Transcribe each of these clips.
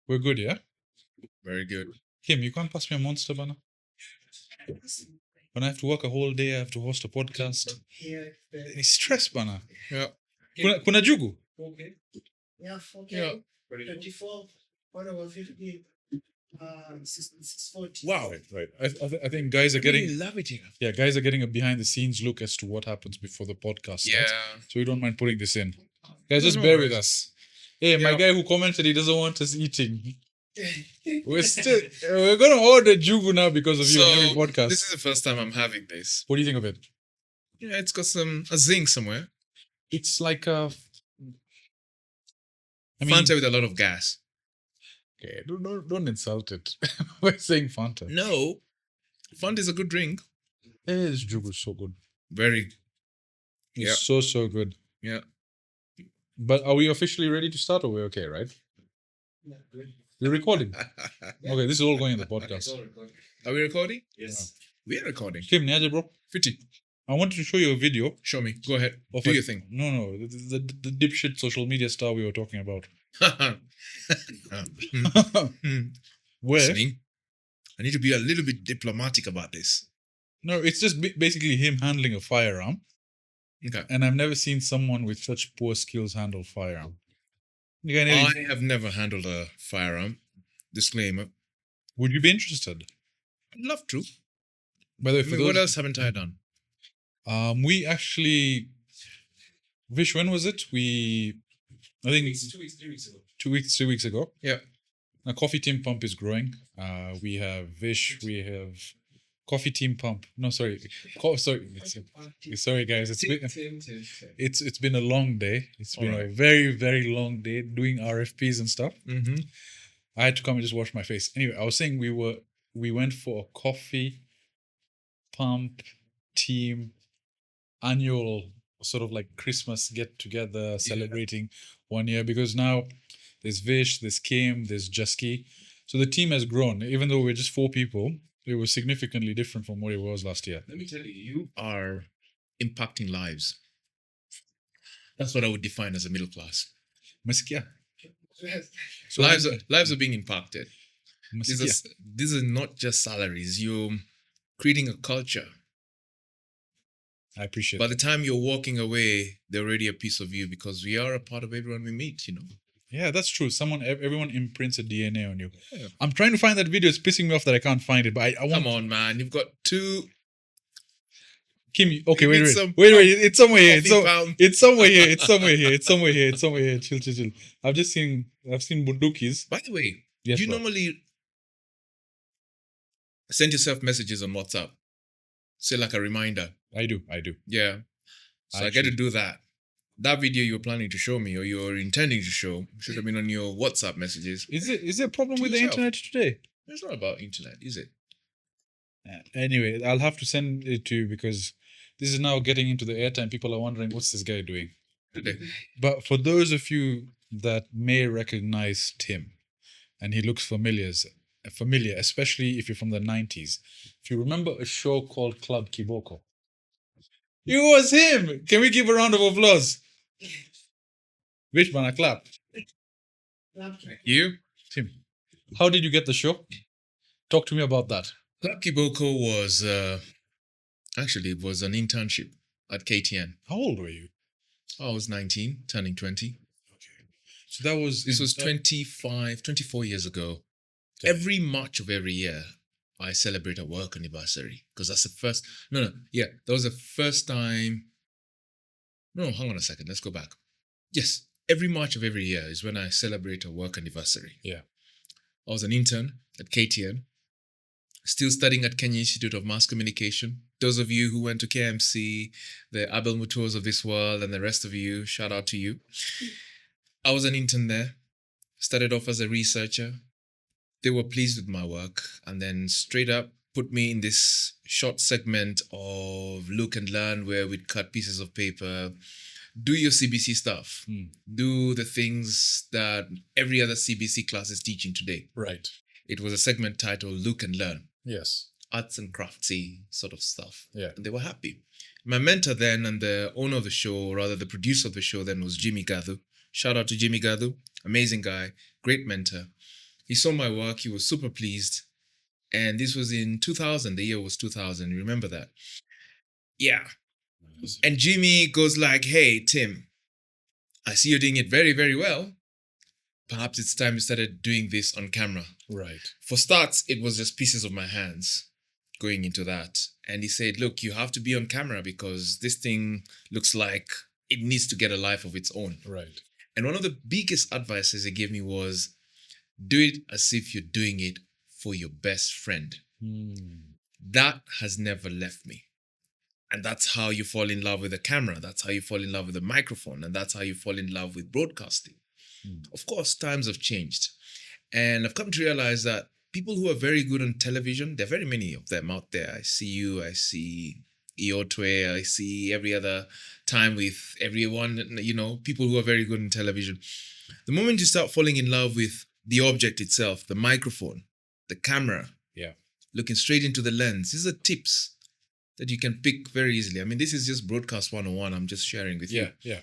We're good, yeah? Very good. Kim, you can't pass me a monster, bana. When I have to work a whole day, I have to host a podcast. It's stress, bana. Yeah. Kuna jugu? Yeah, 4K. Yeah. 24, 1 over 50. 640. Wow. Right. I think guys are getting love it here. yeah, guys are getting a behind the scenes look as to what happens before the podcast starts. Yeah. So we don't mind putting this in. Guys, just No bear worries. with us. Hey, my Yeah. guy who commented he doesn't want us eating. We're gonna order jugu now because of you on every podcast. This is the first time I'm having this. What do you think of it? Yeah, it's got a zing somewhere. It's like a Fanta with a lot of gas. okay, don't insult it. We're saying Fanta. No. Fanta is a good drink. This jugu is so good. Very. It's Yeah. so good. Yeah. But are we officially ready to start or we're okay, right? Yeah, good. You're recording. Okay, this is all going in the podcast. Are we recording? Yes. We are recording. Kim, niaje bro? 50. I wanted to show you a video Show me. Go ahead. of Do a- your thing. No, the dipshit social media star we were talking about. Where? Listening. I need to be a little bit diplomatic about this. No, it's just basically him handling a firearm. Okay. And I've never seen someone with such poor skills handle firearm. You can nearly- I have never handled a firearm. Disclaimer. Would you be interested? I'd love to. By the way, I for mean, what those, else haven't I done? we actually, Vish, when was it? I think 2 weeks, 3 weeks ago. 2 weeks ago. Yeah. Now, Coffee Team Pump is growing. We have Vish, we have Coffee Team Pump. No, sorry. Sorry, guys. It's been a long day. It's been a Alright. very, very long day doing RFPs and stuff. Mm-hmm. I had to come and just wash my face. Anyway, I was saying we went for a Coffee Pump Team annual sort of like Christmas get together celebrating 1 year, because now there's Vish, there's Kim, there's Jusky. So the team has grown. Even though we're just 4 people, it was significantly different from what it was last year. Let me tell you, you are impacting lives. That's what I would define as a middle class. Umesikia? Yes. So Lives are being impacted. umesikia? These are not just salaries. You're creating a culture. I appreciate By it. the time you're walking away, they're already a piece of you because we are a part of everyone we meet, you know. Yeah, that's true. Everyone imprints a DNA on you. Yeah. I'm trying to find that video. It's pissing me off that I can't find it. But I want Come on, man. You've got 2 Kim. Okay, We need wait. some It's somewhere here. CoffeePump. It's somewhere here. It's somewhere here. It's somewhere here. It's somewhere here. Chill. I've seen bundukis. By the way, Yes, do you bro. normally send yourself messages on WhatsApp? Say like a reminder. I do. Yeah. So I get to do that. That video you were planning to show me or you're intending to show should have been on your WhatsApp messages. Is there a problem To with the yourself. internet today? It's not about internet, is it? Anyway, I'll have to send it to you because this is now getting into the airtime. People are wondering what's this guy doing. Today. But for those of you that may recognize Tim, and he looks familiar, especially if you're from the 90s. If you remember a show called Club Kiboko, it was him. Can we give a round of applause? Which man, a clap. You? Tim, how did you get the show? Talk to me about that. Club Kiboko was actually it was an internship at KTN. How old were you? I was 19, turning 20. So that was This was 24 years ago. Okay. Every March of every year, I celebrate a work anniversary because that's the first. That was the first time. No, hang on a second. Let's go back. Yes, every March of every year is when I celebrate a work anniversary. Yeah. I was an intern at KTN, still studying at Kenya Institute of Mass Communication. Those of you who went to KMC, the Abel Mutuos of this world, and the rest of you, shout out to you. I was an intern there. Started off as a researcher. They were pleased with my work and then straight up put me in this short segment of look and learn where we'd cut pieces of paper, do your CBC stuff, do the things that every other CBC class is teaching today. Right. It was a segment titled Look and Learn, Yes. arts and craftsy sort of stuff. Yeah. And they were happy. My mentor then and the owner of the show, or rather the producer of the show then was Jimmy Gathu. Shout out to Jimmy Gathu. Amazing guy, great mentor. He saw my work. He was super pleased. And this was in 2000. The year was 2000. You remember that? Yeah. And Jimmy goes like, hey, Tim, I see you're doing it very, very well. Perhaps it's time you started doing this on camera. Right. For starts, it was just pieces of my hands going into that. And he said, look, you have to be on camera because this thing looks like it needs to get a life of its own. Right. And one of the biggest advices he gave me was, do it as if you're doing it for your best friend. That has never left me. And that's how you fall in love with a camera. That's how you fall in love with a microphone. And that's how you fall in love with broadcasting. Of course, times have changed. And I've come to realize that people who are very good on television, there are very many of them out there. I see you, I see E033, I see every other time with everyone, you know, people who are very good in television. The moment you start falling in love with the object itself, the microphone, the camera, looking straight into the lens, these are tips that you can pick very easily. I mean, this is just broadcast 101. I'm just sharing with you. Yeah.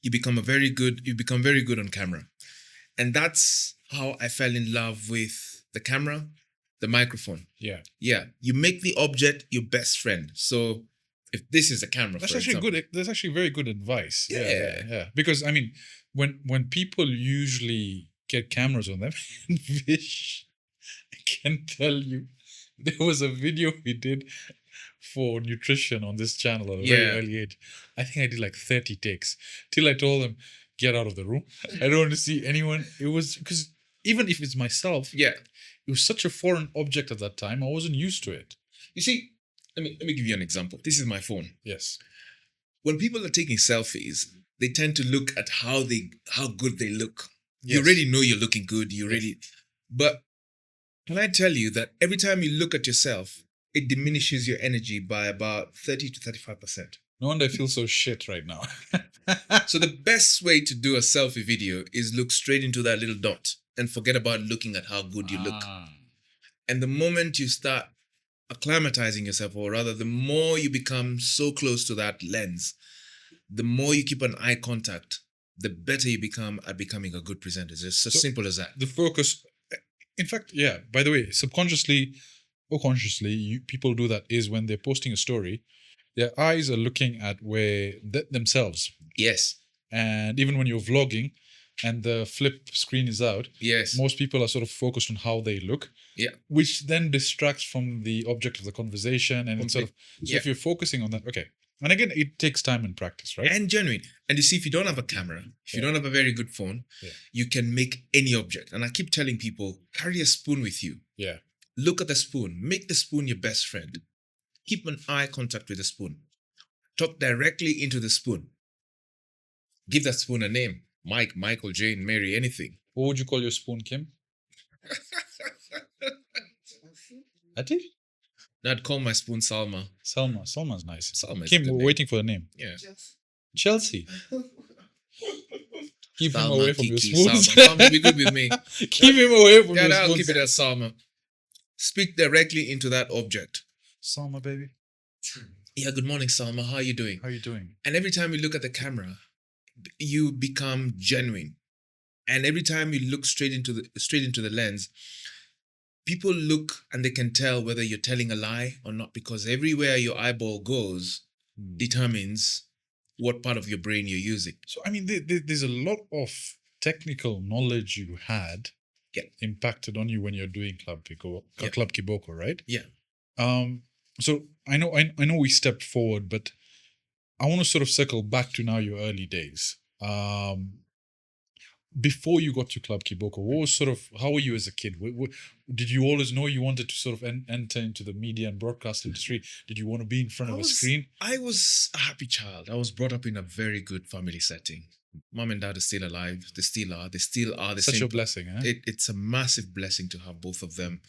You become very good on camera. And that's how I fell in love with the camera, the microphone. Yeah. You make the object your best friend. So if this is a camera, That's for actually example, good. That's actually very good advice. Yeah. Because I mean, when people usually get cameras on them, Vish, I can tell you, there was a video we did for nutrition on this channel at a very early age. I think I did like 30 takes till I told them, get out of the room. I don't want to see anyone. It was because even if it's myself, it was such a foreign object at that time. I wasn't used to it. You see, let me give you an example. This is my phone. Yes. When people are taking selfies, they tend to look at how good they look. Yes. You already know you're looking good. But can I tell you that every time you look at yourself, it diminishes your energy by about 30 to 35%. No wonder I feel so shit right now. So the best way to do a selfie video is look straight into that little dot and forget about looking at how good you look. And the moment you start acclimatizing yourself, or rather, the more you become so close to that lens, the more you keep an eye contact, the better you become at becoming a good presenter. It's just as simple as that. The focus, in fact, by the way, subconsciously or consciously, people do that is when they're posting a story, their eyes are looking at where themselves. Yes. And even when you're vlogging and the flip screen is out, most people are sort of focused on how they look, which then distracts from the object of the conversation. And it's sort of, so if you're focusing on that, okay. And again, it takes time and practice, right? And genuine. And you see, if you don't have a camera, if you don't have a very good phone, you can make any object. And I keep telling people, carry a spoon with you. Yeah. Look at the spoon. Make the spoon your best friend. Keep an eye contact with the spoon. Talk directly into the spoon. Give that spoon a name. Mike, Michael, Jane, Mary, anything. What would you call your spoon, Kim? Ati? I'd call my spoon Salma. Salma's nice. Salma is Kim, a good we're name. waiting for the name. Yeah. Chelsea. Keep him Salma, away from your Kiki, spoons. Salma. Salma will be good with me. Keep him away from your I'll spoons. keep it as Salma. Speak directly into that object. Salma, baby. Yeah, good morning, Salma. How are you doing? How are you doing? And every time you look at the camera, you become genuine. And every time you look straight into the lens, people look and they can tell whether you're telling a lie or not, because everywhere your eyeball goes determines what part of your brain you're using. So, I mean, there's a lot of technical knowledge you had impacted on you when you're doing Club Kiboko, right? Yeah. So I know we stepped forward, but I want to sort of circle back to now your early days. Before you got to Club Kiboko, how were you as a kid? Did you always know you wanted to sort of enter into the media and broadcast industry? Did you want to be in front of a screen? I was a happy child. I was brought up in a very good family setting. Mom and dad are still alive. They still are the Such same. a blessing, eh? It's a massive blessing to have both of them.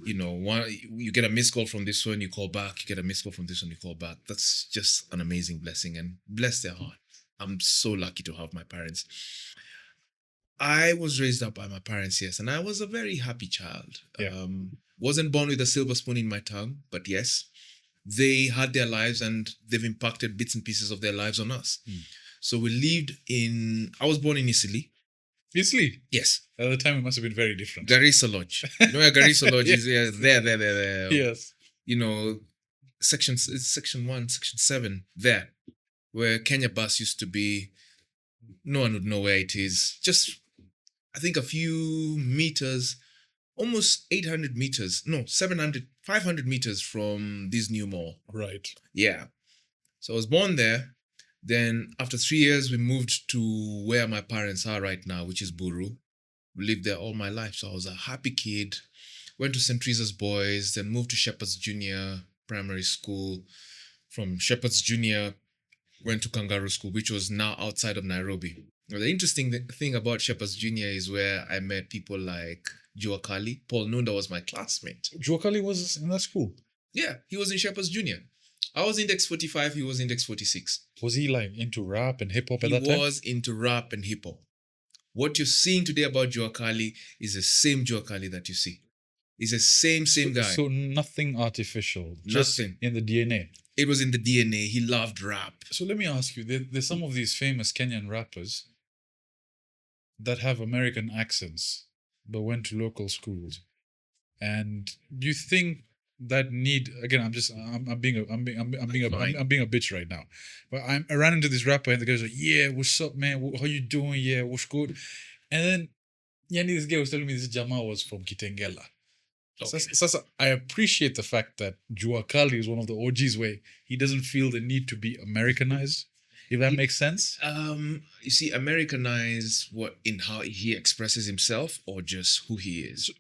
You know, you get a missed call from this one, you call back. You get a missed call from this one, you call back. That's just an amazing blessing, and bless their heart. I'm so lucky to have my parents. I was raised up by my parents, yes, and I was a very happy child. Yeah. Wasn't born with a silver spoon in my tongue, but yes, they had their lives and they've impacted bits and pieces of their lives on us. So I was born in Italy. Obviously, Yes. at the time it must have been very different. Garissa Lodge. You know where Garissa Lodge is? Yeah, there. Yes. You know, section 1, section 7, there, where Kenya Bus used to be. No one would know where it is. Just, I think a few meters, almost 800 meters, no, 700, 500 meters from this new mall. Right. Yeah. So I was born there. Then after 3 years, we moved to where my parents are right now, which is Buru. We lived there all my life. So I was a happy kid. Went to St. Teresa's Boys, then moved to Shepherd's Junior Primary School. From Shepherd's Junior, went to Kangaroo School, which was now outside of Nairobi. Now, the interesting thing about Shepherd's Junior is where I met people like Jua Kali. Paul Nunda was my classmate. Jokali was in that school. Yeah, he was in Shepherd's Junior. I was index 45, he was index 46. Was he like into rap and hip hop at He that time? was into rap and hip hop. What you're seeing today about Jua Kali is the same Jua Kali that you see. It's the same guy. So nothing artificial. Just Nothing. in the DNA. It was in the DNA. He loved rap. So let me ask you, there's some of these famous Kenyan rappers that have American accents but went to local schools. And do you think that need again? I'm being a bitch right now, but I ran into this rapper and the guy's like, "Yeah, what's up, man? How you doing? Yeah, what's good?" And then this guy was telling me this Jama was from Kitengela. Okay. So I appreciate the fact that Jua Kali is one of the OGs where he doesn't feel the need to be Americanized, if that makes sense. You see, Americanize what in how he expresses himself or just who he is.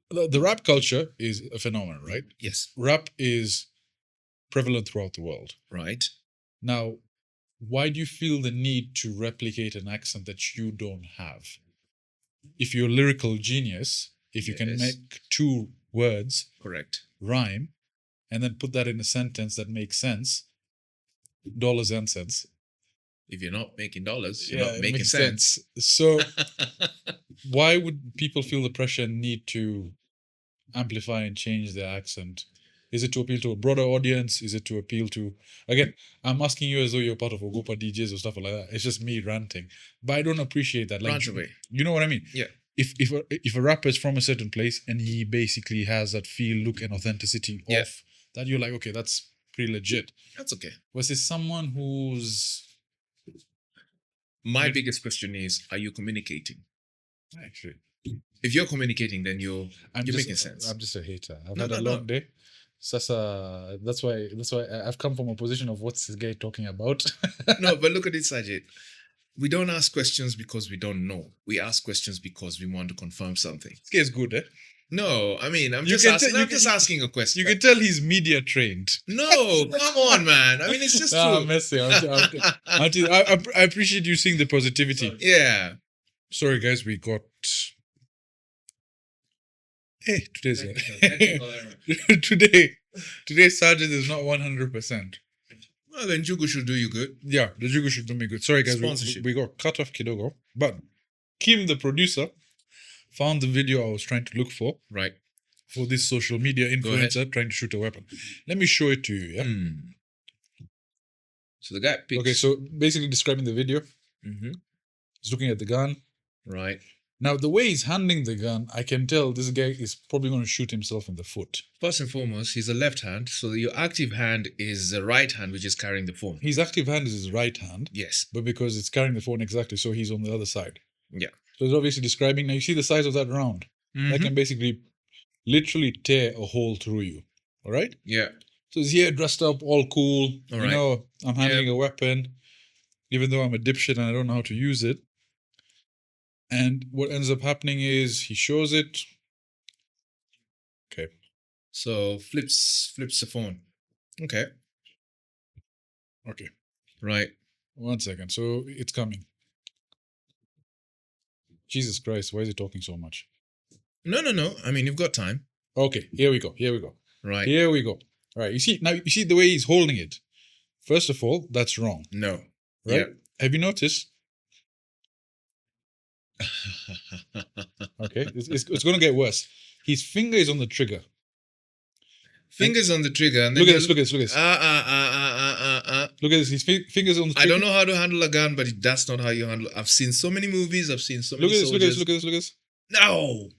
The rap culture is a phenomenon, right? Yes. Rap is prevalent throughout the world. Right. Now, why do you feel the need to replicate an accent that you don't have? If you're a lyrical genius, if you can Yes. make two words Correct. rhyme and then put that in a sentence that makes sense, dollars and cents. If you're not making dollars, you're Yeah, not it making makes sense. So why would people feel the pressure and need to amplify and change their accent? Is it to appeal to a broader audience? Is it to appeal to... Again, I'm asking you as though you're part of Ogopa DJs or stuff like that. It's just me ranting. But I don't appreciate that. Like, Rant away. you know what I mean? Yeah. If a rapper is from a certain place and he basically has that feel, look, and authenticity Yeah. of that, you're like, okay, that's pretty legit. That's okay. Versus someone who's... My biggest question is, are you communicating? Actually, If you're communicating, then you're making sense. I'm just a hater. I've No, had a no, long no. day. Sasa, that's why I've come from a position of what's this guy talking about. No, but look at it, Sajid. We don't ask questions because we don't know. We ask questions because we want to confirm something. This guy's good, eh? No, I mean, I'm You just can asking, tell- you I'm just can- asking a question. You can tell he's media trained. No, come on, man. I mean, it's just Ah, true. messy. I appreciate you seeing the positivity. Yeah. Sorry, guys, we got. Hey, today's today Sajid is not 100%. Well, then Njiru should do you good. Yeah, the Jugu should do me good. Sorry, guys, Sponsorship. we got cut off Kidogo, but Kim, the producer, found the video I was trying to look for Right. this social media Go ahead. influencer trying to shoot a weapon. Let me show it to you. Yeah. Hmm. So the guy picks. Okay, so basically describing the video, Mhm. he's looking at the gun. Right. Now, the way he's handling the gun, I can tell this guy is probably going to shoot himself in the foot. First and foremost, he's a left hand. So your active hand is the right hand, which is carrying the phone. His active hand is his right hand, Yes. but because it's carrying the phone exactly, so he's on the other side. Yeah. So he's obviously describing. Now, you see the size of that round. That Mhm. can basically literally tear a hole through you. All right? Yeah. So he's here dressed up, all cool. All you right. know, I'm handling a weapon, even though I'm a dipshit and I don't know how to use it. And what ends up happening is he shows it. Okay. So flips the phone. Okay. Okay. Right. 1 second. So it's coming. Jesus Christ, why is he talking so much? No. I mean, you've got time. Okay, here we go. Right. Here we go. All right. You see the way he's holding it. First of all, that's wrong. No. Right? Have you noticed? Yeah. Okay. It's going to get worse. His finger is on the trigger. Fingers on the trigger. And then Look at this. Ah. Look at this. His fingers on the I trigger. don't know how to handle a gun, but that's not how you handle. I've seen so many movies. I've seen so Look many at this. Look at this. soldiers. Look at this. Look at this. No.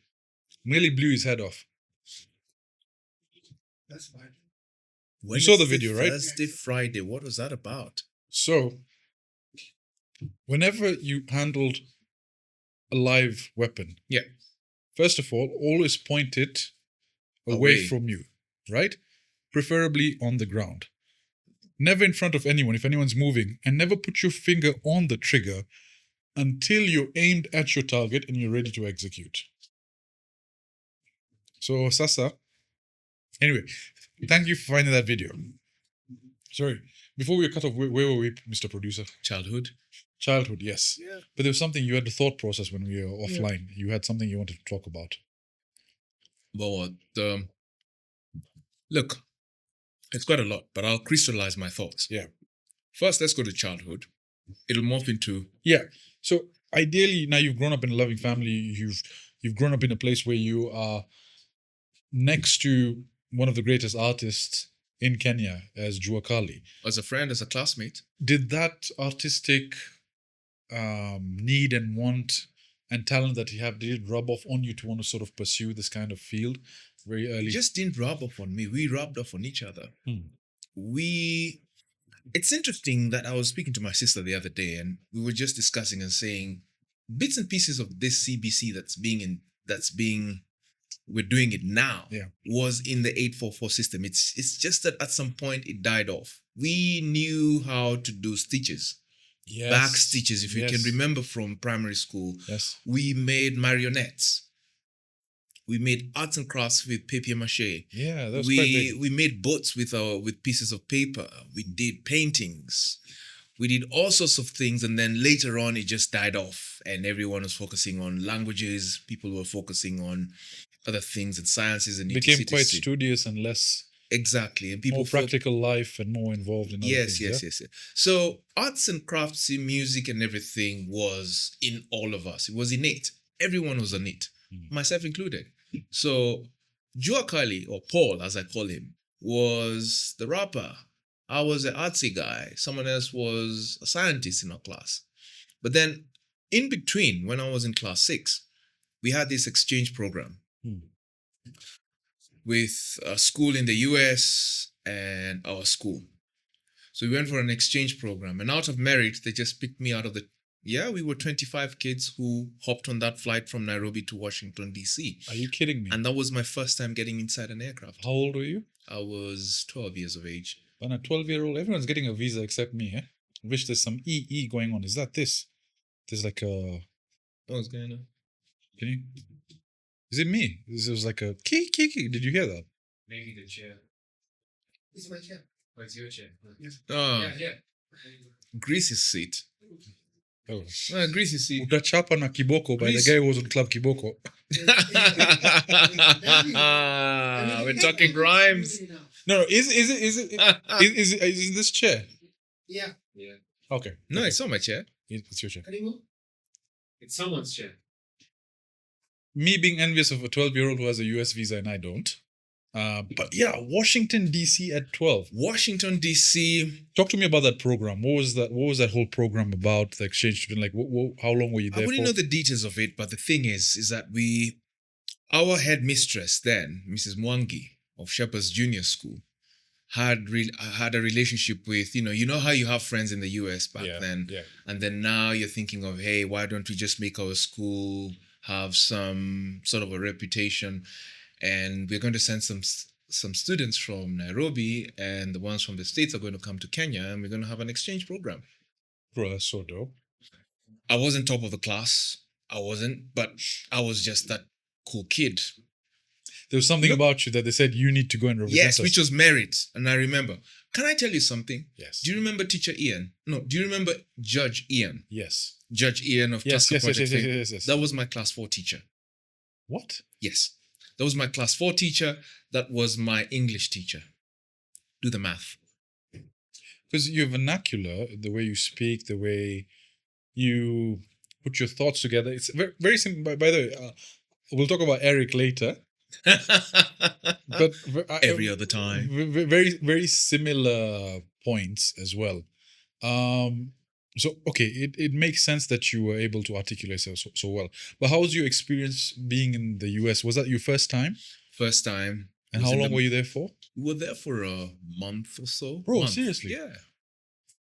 Nearly blew his head off. That's fine. You saw the video, right? Thursday, Friday. What was that about? So, whenever you handled a live weapon, Yeah. first of all, always point it away from you, right? Preferably on the ground. Never in front of anyone if anyone's moving, and never put your finger on the trigger until you're aimed at your target and you're ready to execute. So, Sasa, anyway, thank you for finding that video. Sorry, before we cut off, where were we, Mr. Producer? Childhood. Childhood, yes. Yeah. But there was something, you had the thought process when we were offline. You had something you wanted to talk about. But look, it's quite a lot, but I'll crystallize my thoughts. Yeah. First, let's go to childhood. It'll morph into Yeah. So ideally, now you've grown up in a loving family. You've grown up in a place where you are next to one of the greatest artists in Kenya as Jua Kali. as a friend, as a classmate. Did that artistic need and want and talent that you have, did it rub off on you to want to sort of pursue this kind of field very early? It just didn't rub off on me. We rubbed off on each other. It's interesting that I was speaking to my sister the other day, and we were just discussing and saying bits and pieces of this CBC we're doing it now, was in the 844 system. It's just that at some point it died off. We knew how to do stitches, back stitches, if you can remember from primary school. Yes. We made marionettes. We made arts and crafts with papier mache. Yeah, that's quite big. We made boats with pieces of paper. We did paintings. We did all sorts of things, and then later on it just died off, and everyone was focusing on languages. People were focusing on other things and sciences, and became quite studious and less exactly, and people more practical life and more involved in other things. Yes. So arts and crafts, music, and everything was in all of us. It was innate. Everyone was innate, myself included. So Jua Kali, or Paul as I call him, was the rapper. I was an artsy guy. Someone else was a scientist in our class. But then in between, when I was in class 6, we had this exchange program with a school in the US and our school. So we went for an exchange program, and out of merit, they just picked me out of we were 25 kids who hopped on that flight from Nairobi to Washington, D.C. Are you kidding me? And that was my first time getting inside an aircraft. How old were you? I was 12 years of age. And a 12-year-old, everyone's getting a visa except me, I wish there's some EE going on. Is that this? There's like a... What's going on? Can you... Is it me? This was like a key. Did you hear that? Maybe the chair. It's my chair. Oh, it's your chair. Yes. Yeah. Greece's seat. Oh. Greece's seat. Utachapa na Kiboko by the guy who was on Club Kiboko. We're talking rhymes. No. Is it this chair? Yeah. Okay. No, it's not my chair. It's your chair. Can you move? It's someone's chair. Me being envious of a 12-year-old who has a US visa and I don't. But yeah, Washington DC at 12. Washington DC. Talk to me about that program. What was that whole program about? The exchange student, like, how long were you there I wouldn't for? know the details of it, but the thing is that our headmistress then, Mrs. Mwangi of Shepherd's Junior School, had a relationship with, you know how you have friends in the US back then, and then now you're thinking of, hey, why don't we just make our school have some sort of a reputation? And we're going to send some students from Nairobi, and the ones from the States are going to come to Kenya, and we're going to have an exchange program. Bro, that's so dope. I wasn't top of the class. But I was just that cool kid. There was something about you that they said you need to go and represent Yes, us. which was merit. And I remember. Can I tell you something? Yes. Do you remember teacher Ian? No, do you remember Judge Ian? Yes. Judge Ian of Tasker Project. Yes. That was my class 4 teacher. What? Yes. That was my class 4 teacher. That was my English teacher. Do the math. Because your vernacular, the way you speak, the way you put your thoughts together, it's very, very simple. By the way, we'll talk about Eric later. But every other time. Very, very similar points as well. So okay, it makes sense that you were able to articulate so well. But how was your experience being in the US? Was that your first time? First time. And was how in long the- were you there for? We were there for a month or so. Bro, Month. seriously? Yeah.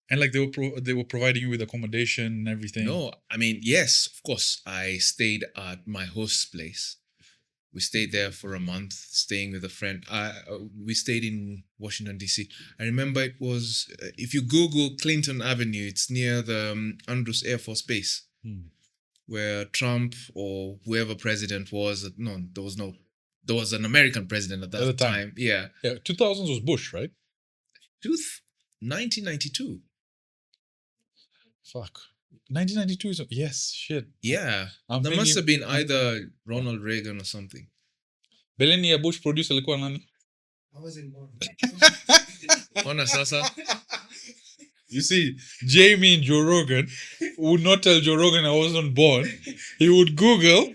And like they were providing you with accommodation and everything. No, I mean, yes, of course. I stayed at my host's place. We stayed there for a month, staying with a friend. We stayed in Washington D.C. I remember it was if you Google Clinton Avenue, it's near the Andrews Air Force Base, where Trump or whoever president was. No, there was no. There was an American president at that At the time. time. Yeah, Yeah, 2000s was Bush, right? 1992. Fuck. 1992 is yes, shit. Yeah, I'm there thinking- must have been either Ronald Reagan or something. Beleni ya Bush producer alikuwa nani? I wasn't born. Ona sasa. You see, Jamie and Joe Rogan would not tell Joe Rogan I wasn't born. He would Google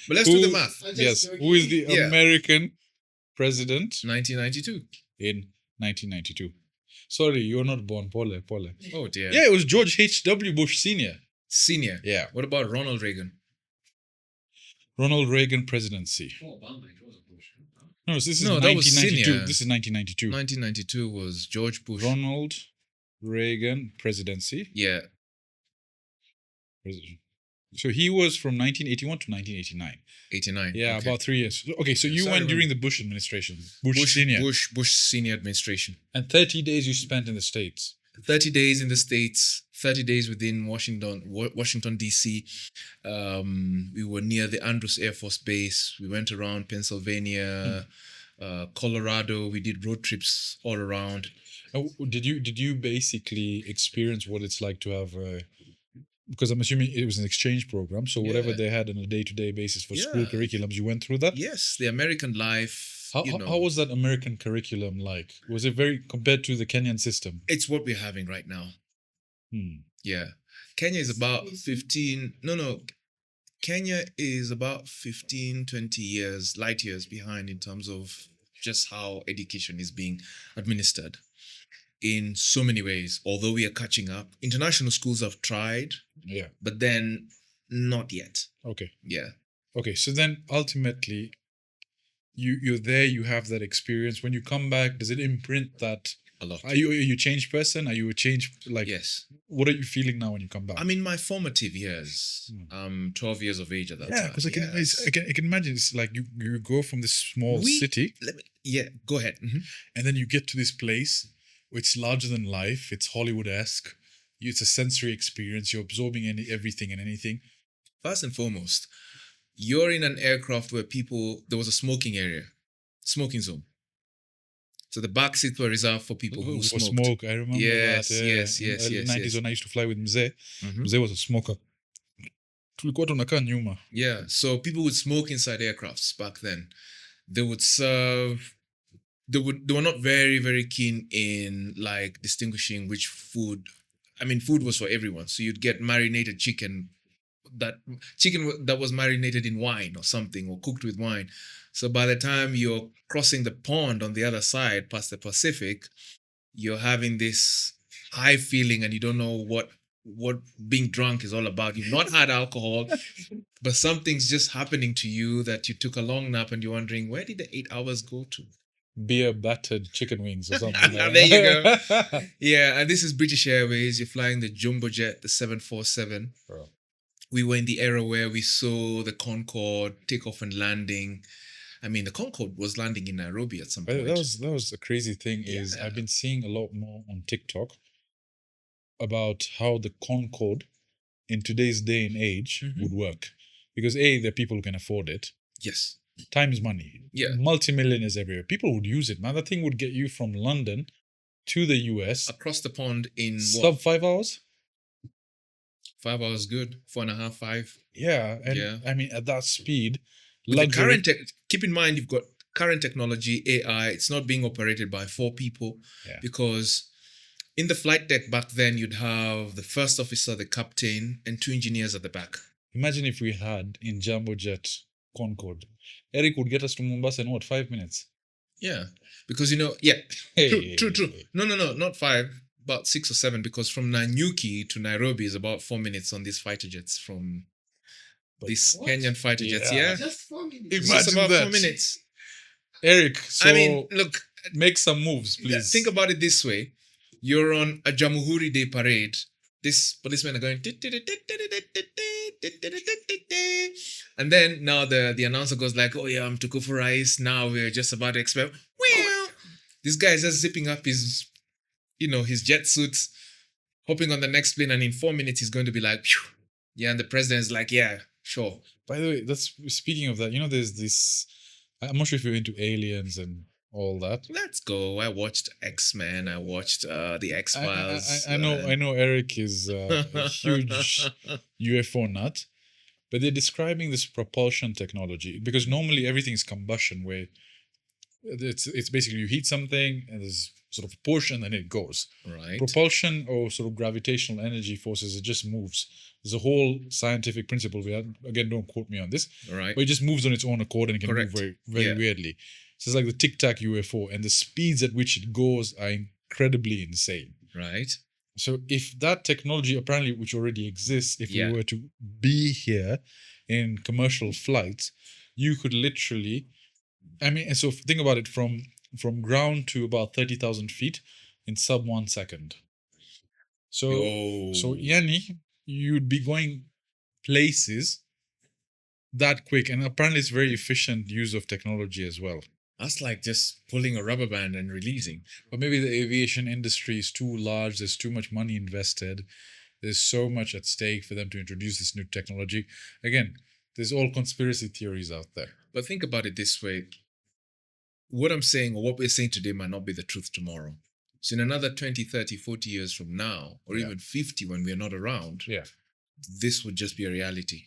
But let's do the who- math. I'm just yes, joking. who is the Yeah. American president 1992. in 1992. Sorry, you're not born. Pole. Oh dear. Yeah, it was George H.W. Bush Sr. Senior. Yeah. What about Ronald Reagan? Ronald Reagan presidency. Oh, Bamba, it was a Bush. No, this is No, that was 1992. senior. This is 1992. 1992 was George Bush. Ronald Reagan presidency. Yeah. So he was from 1981 to 1989. 89. Yeah, Okay. about 3 years. Okay, so you So I went remember- during the Bush administration. Bush Senior. Bush senior administration. And 30 days you spent in the States. 30 days in the States, 30 days within Washington D.C. We were near the Andrews Air Force Base. We went around Pennsylvania, Colorado. We did road trips all around. Did you basically experience what it's like to have because I'm assuming it was an exchange program, so whatever Yeah. they had on a day-to-day basis for school Yeah. curriculums, you went through that? Yes, the American life. How was that American curriculum like? Was it very compared to the Kenyan system? It's what we're having right now. Hmm. Yeah. Kenya is about 15. No. Kenya is about 15, 20 years, light years behind in terms of just how education is being administered in so many ways. Although we are catching up, international schools have tried, Yeah. but then not yet. Okay. Yeah. Okay. So then ultimately, you're there. You have that experience. When you come back, does it imprint that? A lot. Are you a changed person? Are you a changed like? Yes. What are you feeling now when you come back? I'm in my formative years. I'm 12 years of age at that yeah, time. because I Yes. can imagine it's like you go from this small city Yeah, go ahead. Mhm. and then you get to this place where it's larger than life. It's Hollywood-esque. It's a sensory experience. You're absorbing everything and anything. First and foremost, you're in an aircraft where there was a smoking area, smoking zone. So the back seats were reserved for people who For smoked. smoke. I remember Yes, that. Yeah. yes, In the yes, early yes, 90s yes. when I used to fly with Mzee. Mhm. Mzee was a smoker. Tulikuwa tunakaa nyuma. Yeah, so people would smoke inside aircrafts back then. They would serve. They were not very, very keen in like distinguishing which food. I mean, food was for everyone. So you'd get marinated chicken that was marinated in wine or something, or cooked with wine. So by the time you're crossing the pond on the other side past the Pacific, you're having this high feeling and you don't know what being drunk is all about. You've not had alcohol, but something's just happening to you that you took a long nap and you're wondering, where did the 8 hours go to? Beer battered chicken wings or something. like There you that. Yeah, and this is British Airways. You're flying the jumbo jet, the 747. Bro. We were in the era where we saw the Concorde takeoff and landing. I mean, the Concorde was landing in Nairobi at some point. That was the crazy thing is Yeah. I've been seeing a lot more on TikTok about how the Concorde in today's day and age Mhm. would work. Because there are people who can afford it. Yes. Time is money. Yeah. Multimillionaires everywhere. People would use it, man. That thing would get you from London to the US Across the pond in sub 5 hours. 5 hours good, 4.5, 5. Yeah. And Yeah. I mean, at that speed, With the luxury. current keep in mind, you've got current technology, AI. It's not being operated by 4 people Yeah. because in the flight deck back then, you'd have the first officer, the captain, and 2 engineers at the back. Imagine if we had in Jumbo Jet Concorde. Eric would get us to Mombasa in what, 5 minutes? Yeah, because true. No, not 5, about 6 or 7. Because from Nanyuki to Nairobi is about 4 minutes on these fighter jets from these Kenyan fighter jets. Yeah. Yeah, Just 4 minutes. it's just Imagine about that. 4 minutes. Eric, so I mean, look, make some moves, please. think about it this way: you're on a Jamhuri Day parade. This policemen are going, and then now the announcer goes like, "Oh yeah, I'm Tukufu Rice. Now we're just about to expel." Well, this guy is just zipping up his, his jet suits, hopping on the next plane, and in 4 minutes he's going to be like, "Phew." Yeah, and the president is like, "Yeah, sure." By the way, that's speaking of that. There's this. I'm not sure if you're into aliens and all that. Let's go. I watched X-Men. I watched the X-Files. I know. Eric is a huge UFO nut, but they're describing this propulsion technology because normally everything is combustion, where it's basically you heat something and there's sort of a push and then it goes. Right. Propulsion or sort of gravitational energy forces, it just moves. There's a whole scientific principle. Again, don't quote me on this. Right. But it just moves on its own accord and it can Correct. move very, very weirdly. So it's like the Tic Tac UFO, and the speeds at which it goes are incredibly insane. Right. So if that technology, apparently, which already exists, if Yeah. we were to be here in commercial flights, you could literally, and so think about it, from ground to about 30,000 feet in sub 1 second. So Yani, you'd be going places that quick, and apparently it's very efficient use of technology as well. That's like just pulling a rubber band and releasing. But maybe the aviation industry is too large, there's too much money invested, there's so much at stake for them to introduce this new technology. Again, there's all conspiracy theories out there. But think about it this way. What I'm saying, or what we're saying today, might not be the truth tomorrow. So in another 20, 30, 40 years from now, or even 50 when we're not around, this would just be a reality.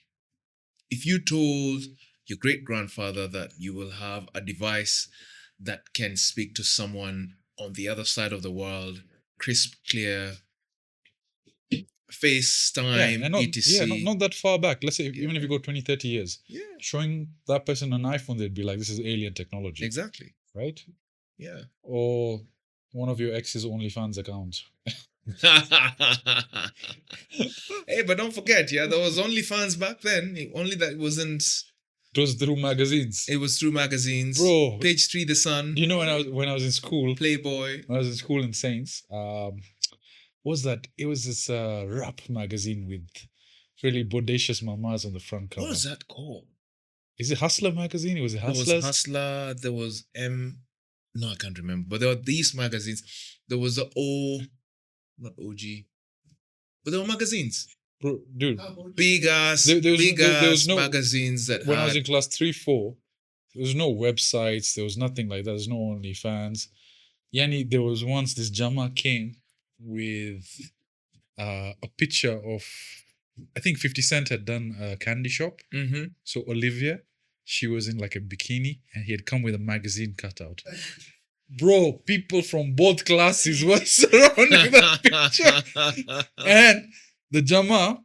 If you told your great-grandfather that you will have a device that can speak to someone on the other side of the world, crisp, clear, FaceTime, and not, etc. not that far back. Let's say even if you go 20, 30 years, Yeah, showing that person an iPhone, they'd be like, this is alien technology. exactly. Right? Yeah. Or one of your ex's OnlyFans account. Hey, but don't forget, there was OnlyFans back then. Only that it wasn't. It was through magazines. It was through magazines. Bro. Page 3, The Sun. You know, when I was in school, Playboy. when I was in school in Saints, what was that? It was this rap magazine with really bodacious mamas on the front cover. What was that called? Is it Hustler magazine? It was it Hustlers? There was Hustler. There was No, I can't remember. But there were these magazines. There was not OG, but there were magazines. Bro, dude, Big ass no, magazines that when I was in class 3-4, there was no websites, there was nothing like that. There's no OnlyFans. Yani, there was once this Jama came with a picture of, I think 50 Cent had done a candy shop. Mm-hmm. So Olivia, she was in like a bikini and he had come with a magazine cutout. Bro, people from both classes were surrounding that picture. And the Jama,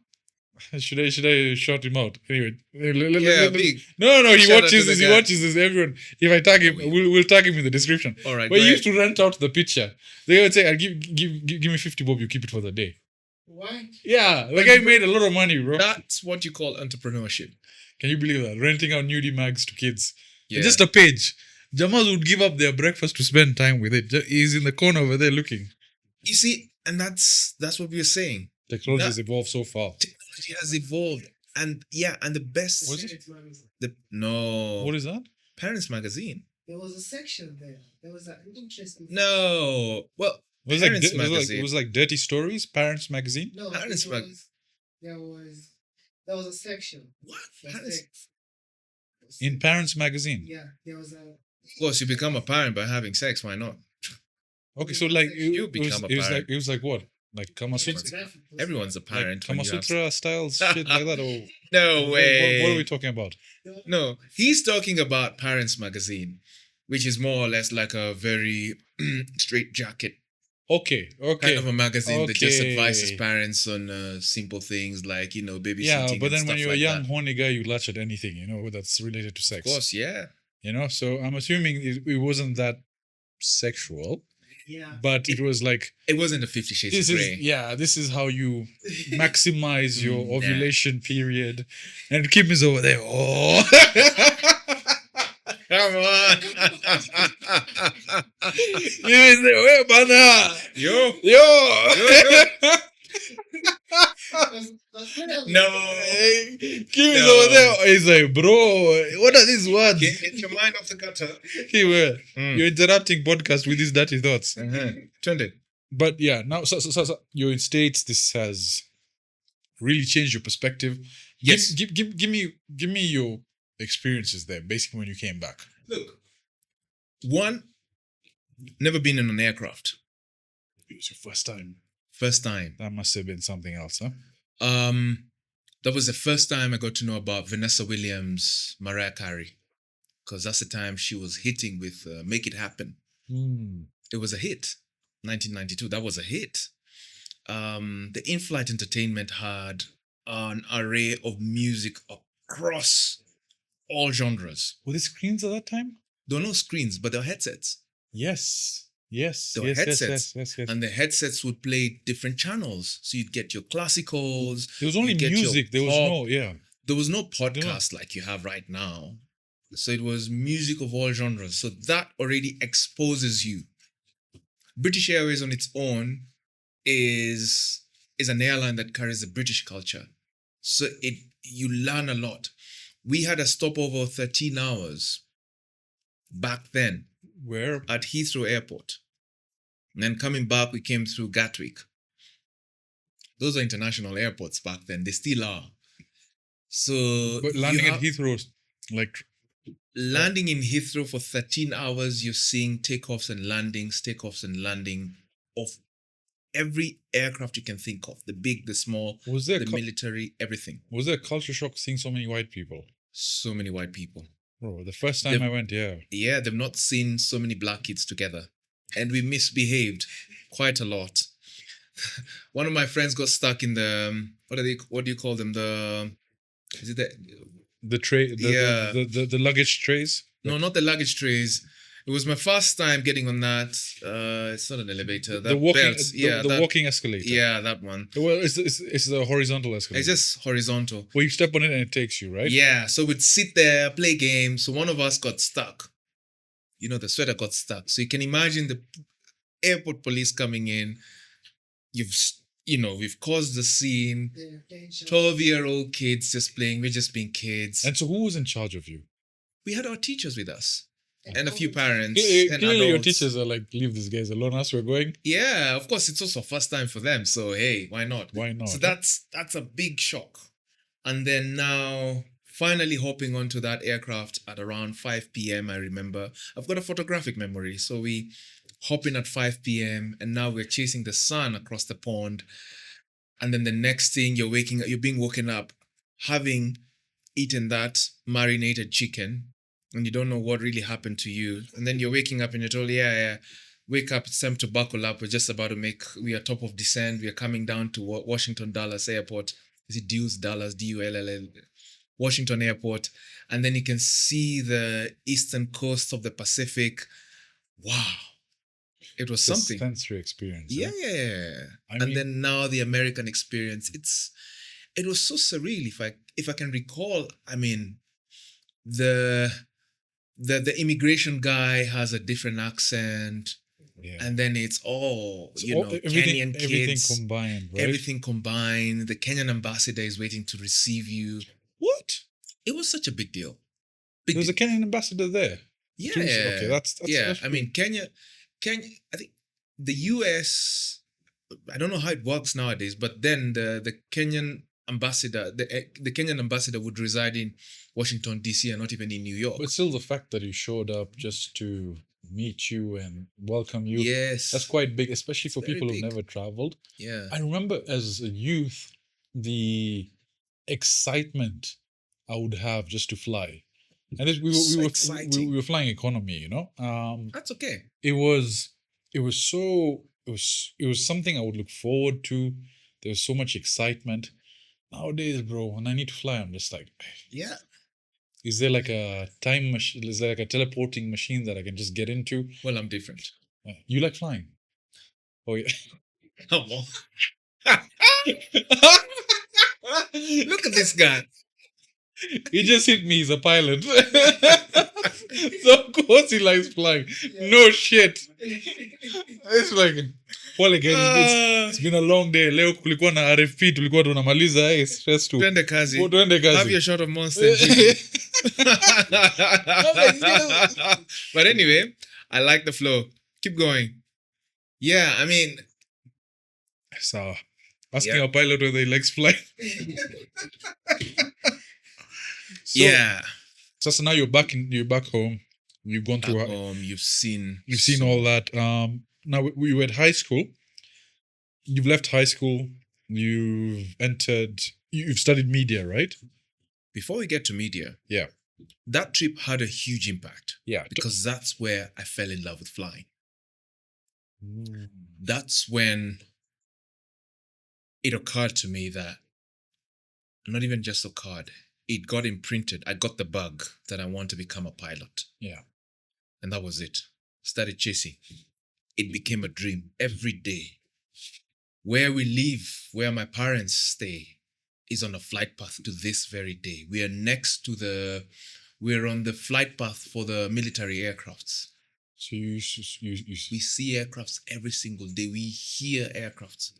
should I shout him out? Anyway, big. No, he Shout out watches to the this. He guy. watches this. Everyone, if I tag him, we'll tag him in the description. All right. But he used to rent out the picture. They would say, "I'll give me 50 bob. You keep it for the day." Why? Yeah, the guy made a lot of money, bro. That's what you call entrepreneurship. Can you believe that? Renting out nudie mags to kids. Yeah. Just a page. Jamas would give up their breakfast to spend time with it. He's in the corner over there looking. You see, and that's what we were saying. Technology has evolved so far. Technology has evolved, and the best. Was it? No. What is that? Parents Magazine? There was a section there. There was an interesting. No. Well, It Parents Magazine. it was like Dirty Stories, Parents Magazine. No, Parents there was a section. What? for Parents? sex. In Parents Magazine. Yeah, there was a. Of course, you become a parent by having sex. Why not? Okay, so like You become a parent. it was like what? Like Kama Sutra, Graphic was- Everyone's a like parent. Kama when you have Sutra styles, shit like that. Or No way. What are we talking about? No, he's talking about Parents Magazine, which is more or less like a very straight jacket Okay. kind of a magazine that just Okay. advises parents on simple things like, babysitting. Yeah, but then and when stuff you're a like young that. horny guy, you latch at anything, that's related to sex. Of course, yeah. You know, so I'm assuming it wasn't that sexual, Yeah. but it was like It wasn't a 50 Shades this of is Grey. this is how you maximize your Yeah. ovulation period. And Kim is over there. Oh, Come on. you is there, "Hey, brother. Yo. Yo." No. Kim is No. over there. He's like, bro, what are these words? Get your mind off the gutter. He will. Mm. You're interrupting podcast with these dirty thoughts. Turned it. But yeah, now so you're in States. This has really changed your perspective. Yes. Give me your experiences there. Basically, when you came back. Look. One, never been in an aircraft. It was your first time. First time. That must have been something else, huh? That was the first time I got to know about Vanessa Williams, Mariah Carey, because that's the time she was hitting with "Make It Happen." It was a hit, 1992. That was a hit. The in-flight entertainment had an array of music across all genres. Were there screens at that time? There were no screens, but there were headsets. Yes. Yes. There were yes, headsets. yes. And the headsets would play different channels. So you'd get your classicals. There was only you'd get your music. There was pop. no, yeah. There was no podcast like you have right now. So it was music of all genres. So that already exposes you. British Airways on its own is an airline that carries the British culture. So you learn a lot. We had a stopover of 13 hours back then Where? at Heathrow Airport. And then coming back, we came through Gatwick. Those are international airports back then. They still are. So But landing at Heathrow, like, landing in Heathrow for 13 hours, you're seeing takeoffs and landing of every aircraft you can think of. The big, the small, was there the military, everything. was there a culture shock seeing so many white people? So many white people. Bro, the first time I went, yeah. Yeah, they've not seen so many black kids together. And we misbehaved quite a lot. One of my friends got stuck in the what do you call them? Is it The tray, Yeah. the luggage trays. no, not the luggage trays. It was my first time getting on that. It's not an elevator. That The walking, belt. the walking escalator. Yeah, that one. Well, it's the horizontal escalator. It's just horizontal. where you step on it and it takes you, right? Yeah, so we'd sit there, play games. So one of us got stuck. You know, the sweater got stuck. So you can imagine the airport police coming in. We've caused the scene. 12-year-old kids just playing. We're just being kids. And so, who was in charge of you? We had our teachers with us and a few parents. and Clearly, your adults. teachers are like, leave these guys alone. Us, we're going. Yeah, of course, it's also first time for them. So hey, why not? Why not? So that's a big shock. And then now, finally hopping onto that aircraft at around 5 p.m. I remember. I've got a photographic memory. So we hop in at 5 p.m. and now we're chasing the sun across the pond. And then the next thing you're being woken up, having eaten that marinated chicken, and you don't know what really happened to you. And then you're waking up and you're told, yeah, wake up, it's time to buckle up. We're just about to we are top of descent. We are coming down to Washington Dulles Airport. Is it Dulles, Dallas, Dull, Washington Airport. And then you can see the eastern coast of the Pacific. Wow. It was It's a something. sensory experience. Yeah. I mean, Then now the American experience. It was so surreal. If I can recall, I mean, the immigration guy has a different accent. yeah. And then it's everything, Kenyan everything kids, combined, right? everything combined. The Kenyan ambassador is waiting to receive you. What? It was such a big deal. There was a Kenyan ambassador there. Yeah. Okay, that's I mean, Kenya, I think the US, I don't know how it works nowadays, but then the Kenyan ambassador, the Kenyan ambassador would reside in Washington, D.C. and not even in New York. But still, the fact that he showed up just to meet you and welcome you, Yes. that's quite big, especially for It's very people who've big. never traveled. Yeah. I remember as a youth, the excitement I would have just to fly. And this, So we exciting. were flying economy, you know. That's okay. It was something I would look forward to. There was so much excitement. Nowadays, bro, when I need to fly, I'm just like, Yeah. Is there like a time machine? Is there like a teleporting machine that I can just get into? Well, I'm different. You like flying? Oh yeah. Come on. Look at this guy. He just hit me. He's a pilot. So of course he likes flying. No shit. It's like, pole guys, it's been a long day. Leo kulikuwa na RFP tulikuwa tunamaliza. Hey, stress tu. Twende kazi. Tuende kazi. Have your shot of Monster. Njiru. But anyway, I like the flow. Keep going. Yeah, I mean, So, asking a pilot whether he likes flying. So, yeah. So now you're back home. You've gone through. You've seen All that. Now we were at high school. You've left high school. You've entered. You've studied media, right? Before we get to media, Yeah. that trip had a huge impact. Yeah. Because that's where I fell in love with flying. That's when it occurred to me that, not even just occurred, it got imprinted. I got the bug that I want to become a pilot. Yeah. And that was it. Started chasing. It became a dream every day. Where we live, where my parents stay, is on a flight path to this very day. We are we're on the flight path for the military aircrafts. So you We see aircrafts every single day. We hear aircrafts.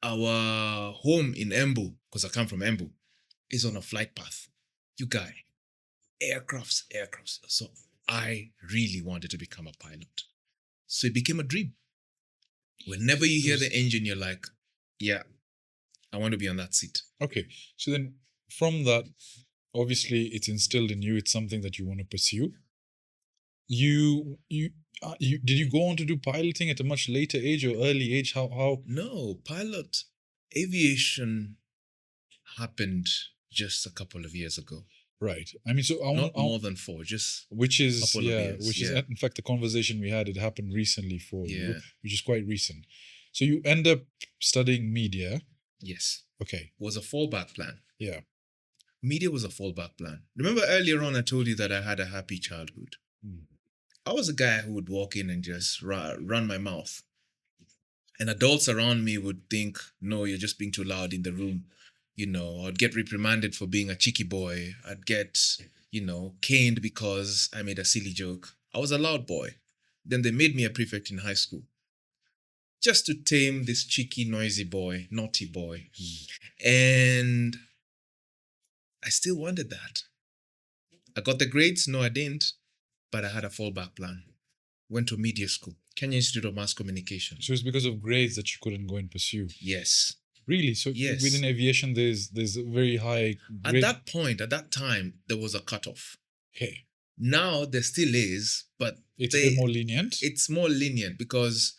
Our home in Embu, because I come from Embu, is on a flight path. You guy, aircrafts. So I really wanted to become a pilot. So it became a dream. Whenever you hear the engine, you're like, yeah, I want to be on that seat. Okay. So then from that, obviously it's instilled in you. It's something that you want to pursue. You did you go on to do piloting at a much later age or early age? How? No, aviation happened just a couple of years ago. Right. I mean, so Not more than 4, just which is couple of years, which is in fact the conversation we had. It happened recently for you, Yeah. which is quite recent. So you end up studying media. yes, Okay. was a fallback plan. Yeah. Media was a fallback plan. Remember earlier on I told you that I had a happy childhood. I was a guy who would walk in and just run my mouth. And adults around me would think, no, you're just being too loud in the room. You know, I'd get reprimanded for being a cheeky boy. I'd get, caned because I made a silly joke. I was a loud boy. Then they made me a prefect in high school. Just to tame this cheeky, noisy boy, naughty boy. And I still wanted that. I got the grades. No, I didn't. But I had a fallback plan. Went to media school, Kenyan Institute of Mass Communication. So it's because of grades that you couldn't go and pursue. Yes. Really? So Yes. within aviation, there's a very high At grade. that point, at that time, there was a cutoff. Okay. Now there still is, but It's a bit more lenient. it's more lenient because,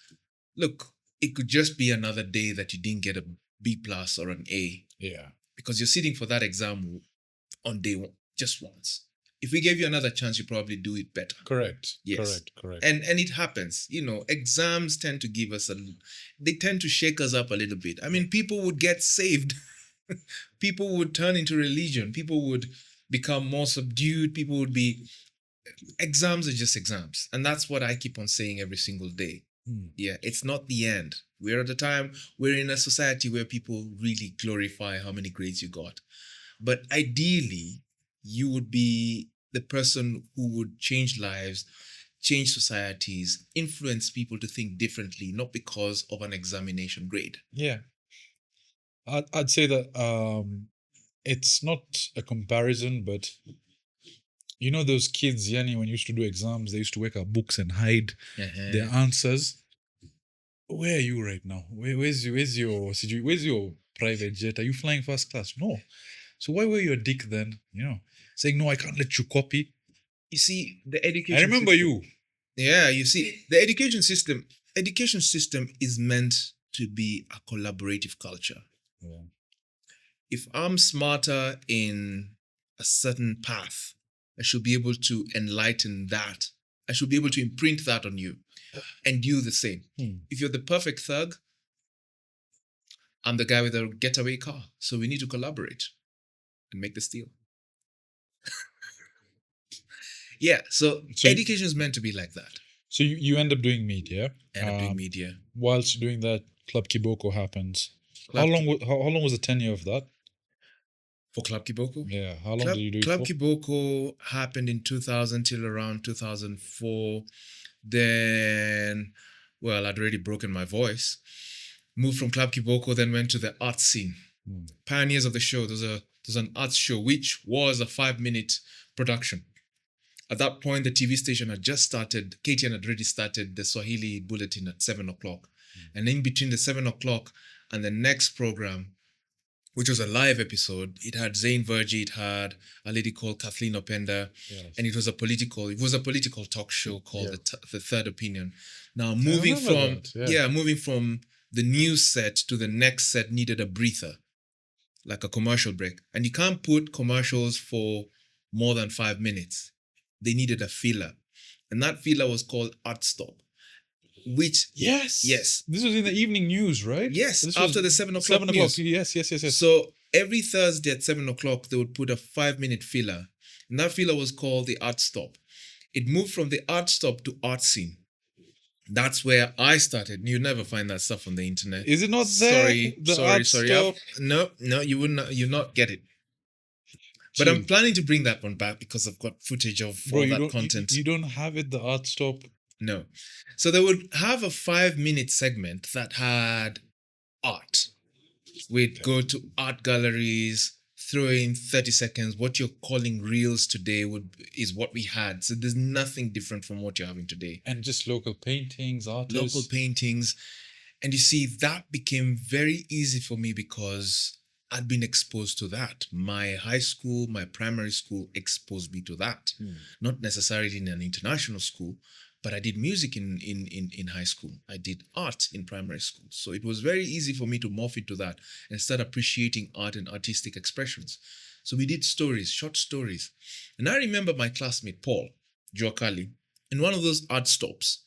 look, it could just be another day that you didn't get a B plus or an A Yeah. because you're sitting for that exam on day one, just once. If we gave you another chance, you probably do it better. Correct. Yes. Correct. And it happens. Exams tend to give us they tend to shake us up a little bit. I mean, people would get saved. People would turn into religion. People would become more subdued. People would be, exams are just exams. And that's what I keep on saying every single day. Yeah, it's not the end. We're at a time, we're in a society where people really glorify how many grades you got. But ideally, you would be the person who would change lives, change societies, influence people to think differently, not because of an examination grade. Yeah. I'd say that it's not a comparison, but those kids, Yani, when you used to do exams, they used to wake up books and hide their answers. Where are you right now? Where's your private jet? Are you flying first class? No. So why were you a dick then? Saying, no, I can't let you copy. You see, the education I remember system, you. Yeah, you see, the education system is meant to be a collaborative culture. Yeah. If I'm smarter in a certain path, I should be able to enlighten that. I should be able to imprint that on you and you the same. If you're the perfect thug, I'm the guy with a getaway car. So we need to collaborate and make this deal. Yeah, so, So you- education is meant to be like that. So you end up doing media. End up doing media. Whilst doing that, Club Kiboko happens. Club How long was the tenure of that? For Club Kiboko? Yeah, how long did you do it Club for? Kiboko happened in 2000 till around 2004. Then, well, I'd already broken my voice. Moved from Club Kiboko, then went to the art scene. Pioneers of the show. There's an arts show, which was a 5-minute production. At that point, the TV station had just started. KTN had already started the Swahili bulletin at 7 o'clock. And in between the 7 o'clock and the next program, which was a live episode, it had Zain Verji, it had a lady called Kathleen Openda, and it was a political talk show called the Third Opinion. Now moving from the news set to the next set needed a breather, like a commercial break. And you can't put commercials for more than 5 minutes. They needed a filler. And that filler was called Art Stop. Which Yes. This was in the evening news, right? Yes, This after was the 7 o'clock 7 o'clock. news. Yes. So every Thursday at 7 o'clock, they would put a 5-minute filler. And that filler was called the Art Stop. It moved from the Art Stop to Art Scene. That's where I started. You never find that stuff on the internet. Is it not there? Sorry. No, you wouldn't. You not get it. But I'm planning to bring that one back because I've got footage of all that content. You don't have it, the Art Stop? No. So they would have a 5-minute segment that had art. We'd go to art galleries, throw in 30 seconds. What you're calling reels today is what we had. So there's nothing different from what you're having today. And just local paintings, artists. Local paintings. And you see, that became very easy for me because I'd been exposed to that. My high school, my primary school exposed me to that. Not necessarily in an international school, but I did music in high school. I did art in primary school. So it was very easy for me to morph into that and start appreciating art and artistic expressions. So we did stories, short stories. And I remember my classmate, Paul Joakali, in one of those art stops,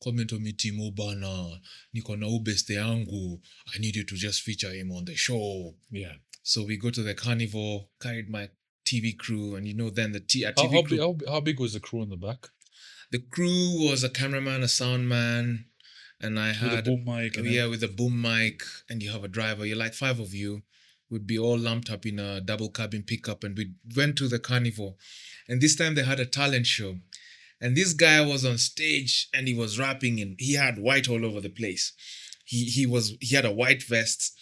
comment on me, Timo Bana, niko na ubeste yangu. I need you to just feature him on the show. Yeah. So we go to the carnival, carried my TV crew, and then the TV crew. How big was the crew in the back? The crew was a cameraman, a sound man, and I had with a boom mic. With a boom mic, and you have a driver. You're like 5 of you. We'd be all lumped up in a double cabin pickup, and we went to the carnival. And this time they had a talent show. And this guy was on stage and he was rapping, and he had white all over the place. He had a white vest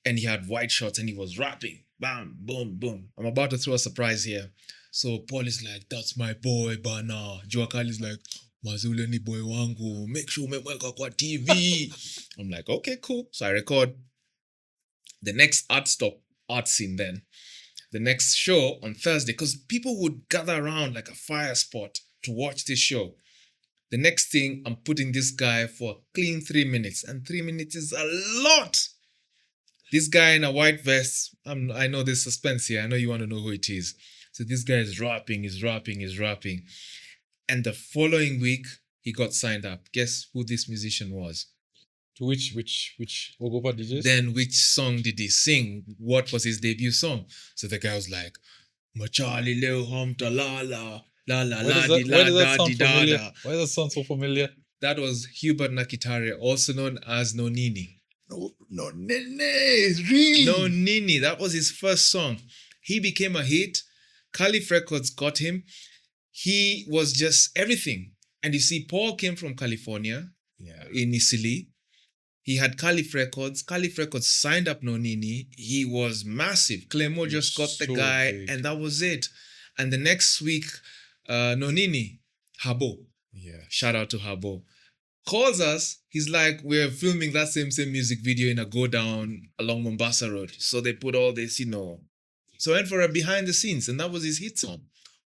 and he had white shorts and he was rapping. Bam, boom, boom. I'm about to throw a surprise here. So Paul is like, that's my boy, Bana. Joakali is like, Mazule ni boy wangu. Make sure umemweka kwa TV. I'm like, okay, cool. So I record the next art scene then. The next show on Thursday, because people would gather around like a fire spot to watch this show. The next thing, I'm putting this guy for a clean 3 minutes, and 3 minutes is a lot. This guy in a white vest, I know there's suspense here. I know you want to know who it is. So this guy is rapping. And the following week, he got signed up. Guess who this musician was? To which Ogopa DJs? Then which song did he sing? What was his debut song? So the guy was like, Machali leo hamta lala. La la la di la da di da da. Why does that sound so familiar? That was Hubert Nakitare, also known as No Nini. No Nini, really? No Nini, that was his first song. He became a hit. Caliph Records got him. He was just everything. And you see, Paul came from California, initially. He had Caliph Records. Caliph Records signed up No Nini. He was massive. Clemo just got the guy, big. And that was it. And the next week, No Nini, Habo. Yeah. Shout out to Habo. Calls us. He's like, we're filming that same music video in a go down along Mombasa Road. So they put all this, So I went for a behind the scenes, and that was his hit song.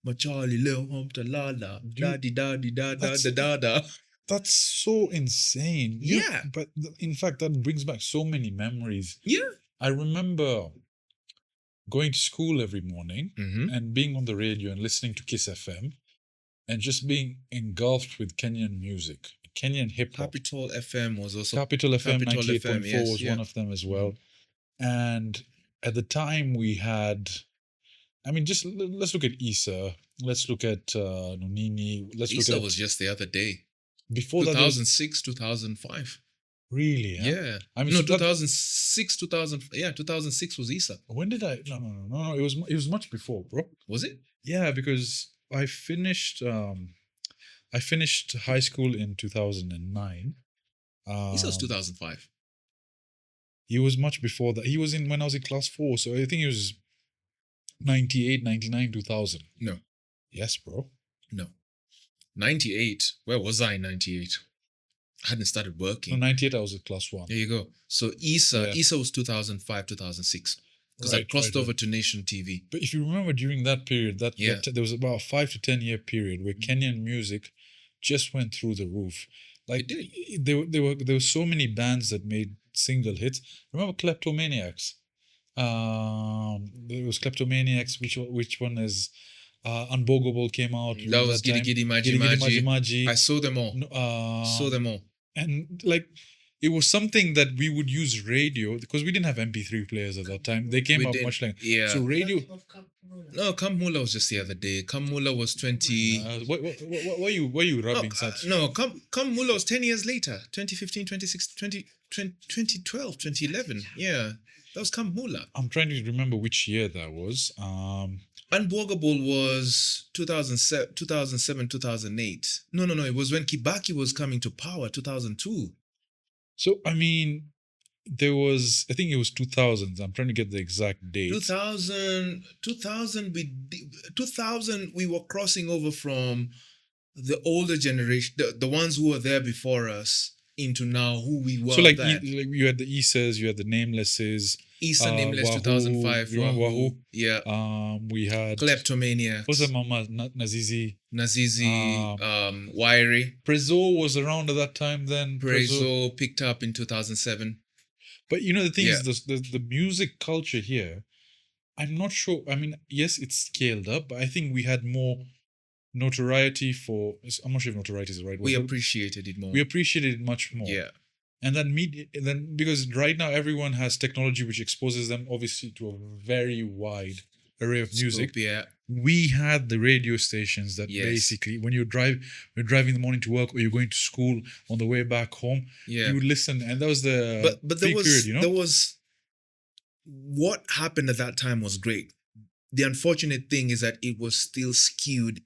Machali leo hamta lala, da di da di da da da da da. That's so insane. Yeah. But in fact, that brings back so many memories. Yeah. I remember going to school every morning and being on the radio and listening to Kiss FM and just being engulfed with Kenyan music, Kenyan hip-hop. Capital FM was also... Capital FM 98.4 yes, was one of them as well. And at the time we had I mean, just let's look at Issa. Let's look at Nonini. Let's look Issa at was just the other day. before that. There was, 2006, 2005. really? Huh? Yeah. I mean, No, so that- 2006, 2000. Yeah, 2006 was Issa. when did I? No. It was much before, bro. Was it? Yeah, because I finished high school in 2009. Issa was 2005. He was much before that. He was in when I was in class 4, so I think he was 98, 99, 2000. No. Yes, bro. No. 98. Where was I in 98? I hadn't started No, working. 98 I was at class 1. There you go. So Issa Yeah. was 2005, 2006. Because I Right, crossed right, over to Nation TV. But if you remember during that period, Yeah. there was about a 5 to 10 year period where Kenyan music just went through the roof. Like It there were so many bands that made single hits. Remember Kleptomaniacs? There was Kleptomaniacs. Which one is Unbogable came out. That during was Giddy time. Giddy Maji Giddy Giddy Maji. Maji. I saw them all. No, Saw them all. and like it was something that we would use radio because we didn't have MP3 players at that time. They came We up did. much later. Yeah. So radio. No, Kamula was just the other day. Kamula was 20. Why you rubbing such? No, Kamula was 10 years later. 2015, 2016, 2012, 2011. Yeah. That was Kamula. I'm trying to remember which year that was. Unbogable was 2007, 2008. No. It was when Kibaki was coming to power, 2002. So I mean, there was. I think it was 2000s. I'm trying to get the exact date. 2000, 2000, we were crossing over from the older generation, the ones who were there before us, into now who we were. So like, then. like you had the Isas, you had the Namelesses. Issa Nameless Wahoo, 2005. you remember Wahoo? Yeah. We had Kleptomaniacs. what's that mama Nazizi? Nazizi, Wiry. Prezzo was around at that time then. Prezo picked up in 2007. But you know the thing Yeah. is the music culture here. I'm not sure. I mean, yes, it's scaled up, but I think we had more notoriety for. I'm not sure if notoriety is the right word. We but appreciated it more. we appreciated it much more. Yeah. And then because right now everyone has technology which exposes them obviously to a very wide array of music. Scope, yeah. We had the radio stations that Yes. basically when you're driving in the morning to work or you're going to school on the way back home, Yeah. you would listen, and that was the But there peak was period, you know. there was what happened at that time was great. The unfortunate thing is that it was still skewed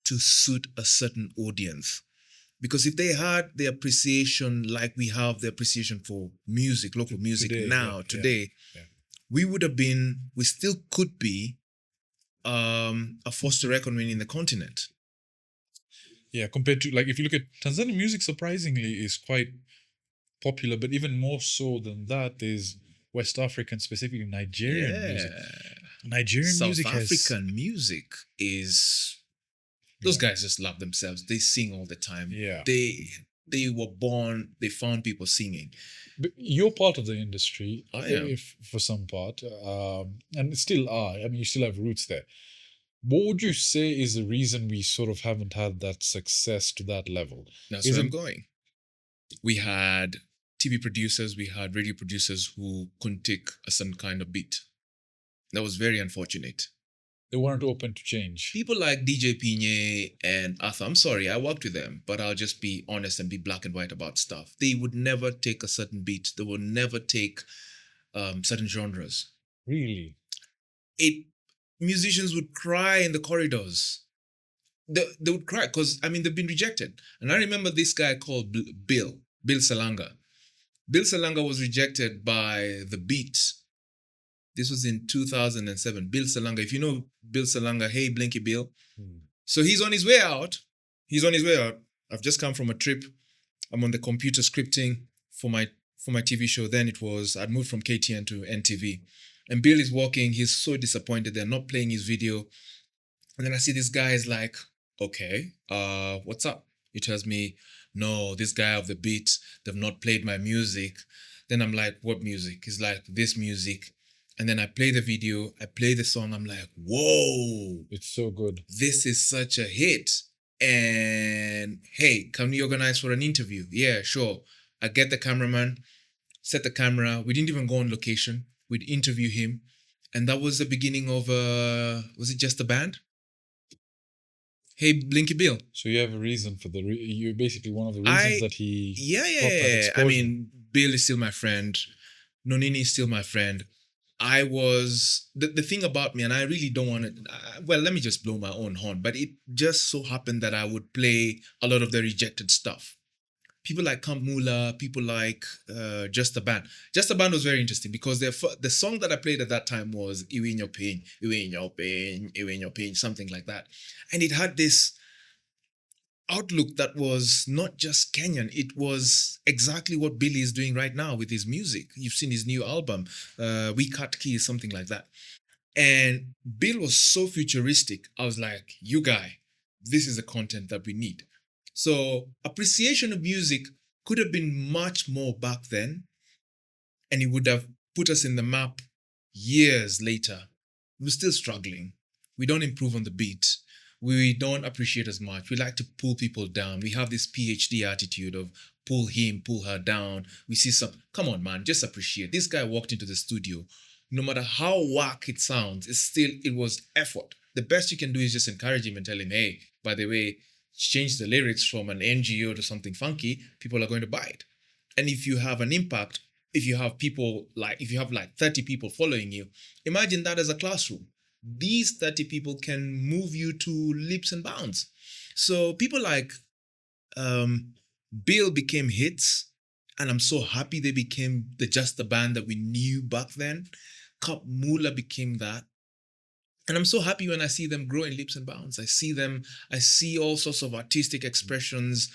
to suit a certain audience. Because if they had the appreciation like we have the appreciation for music, local music Today, now, yeah, today, yeah. we still could be a force to reckon with in the continent. Yeah, compared to like if you look at Tanzanian music, surprisingly is quite popular, but even more so than that is West African, specifically Nigerian music. Nigerian South music has African music is those guys just love themselves. They sing all the time. Yeah. They were born, they found people singing. But you're part of the industry, I am. if for some part, and still are. I mean, you still have roots there. What would you say is the reason we sort of haven't had that success to that level? That's Is where it- I'm going. We had TV producers, we had radio producers who couldn't take a certain kind of beat. That was very unfortunate. They weren't open to change. People like DJ Pinye and Arthur, I'm sorry, I worked with them, but I'll just be honest and be black and white about stuff. They would never take a certain beat. They would never take certain genres. Really? Musicians would cry in the corridors. They would cry because, I mean, they've been rejected. And I remember this guy called Bill Salanga. Bill Salanga was rejected by The Beat. This was in 2007. Bill Salanga, if you know Bill Salanga, hey, Blinky Bill. So he's on his way out. I've just come from a trip. I'm on the computer scripting for my TV show. Then I'd moved from KTN to NTV. And Bill is walking. He's so disappointed. They're not playing his video. And then I see this guy is like, okay, what's up? He tells me, no, this guy of The Beat, they've not played my music. Then I'm like, what music? He's like, this music. And then I play the video, I play the song. I'm like, whoa, It's so good. this is such a hit. And hey, can we organize for an interview? Yeah, sure. I get the cameraman, set the camera. We didn't even go on location. We'd interview him. And that was the beginning of was it just a band? Hey Blinky Bill. So you have a reason for you're basically one of the reasons that he Yeah. got that I exposure. mean, Bill is still my friend. Nonini is still my friend. I was the thing about me, and I really don't want to. Well, let me just blow my own horn. But it just so happened that I would play a lot of the rejected stuff. People like Camp Mula, people like Just a Band. Just a Band was very interesting because the song that I played at that time was Iwe in Your Pain, Iwe in Your Pain, Iwe in Your Pain, something like that. And it had this outlook that was not just Kenyan. It was exactly what Billy is doing right now with his music. You've seen his new album, We Cut Keys, something like that. And Bill was so futuristic. I was like, you guy, this is the content that we need. So appreciation of music could have been much more back then, and it would have put us in the map years later. We're still struggling. We don't improve on the beat. We don't appreciate as much. We like to pull people down. We have this PhD attitude of pull him, pull her down. We see some, come on, man, just appreciate. This guy walked into the studio. No matter how whack it sounds, it was effort. The best you can do is just encourage him and tell him, hey, by the way, change the lyrics from an NGO to something funky, people are going to buy it. And if you have an impact, if you have 30 people following you, imagine that as a classroom. These 30 people can move you to leaps and bounds. So people like Bill became hits, and I'm so happy they became just the band that we knew back then. Cup Mula became that. And I'm so happy when I see them grow in leaps and bounds. I see all sorts of artistic expressions,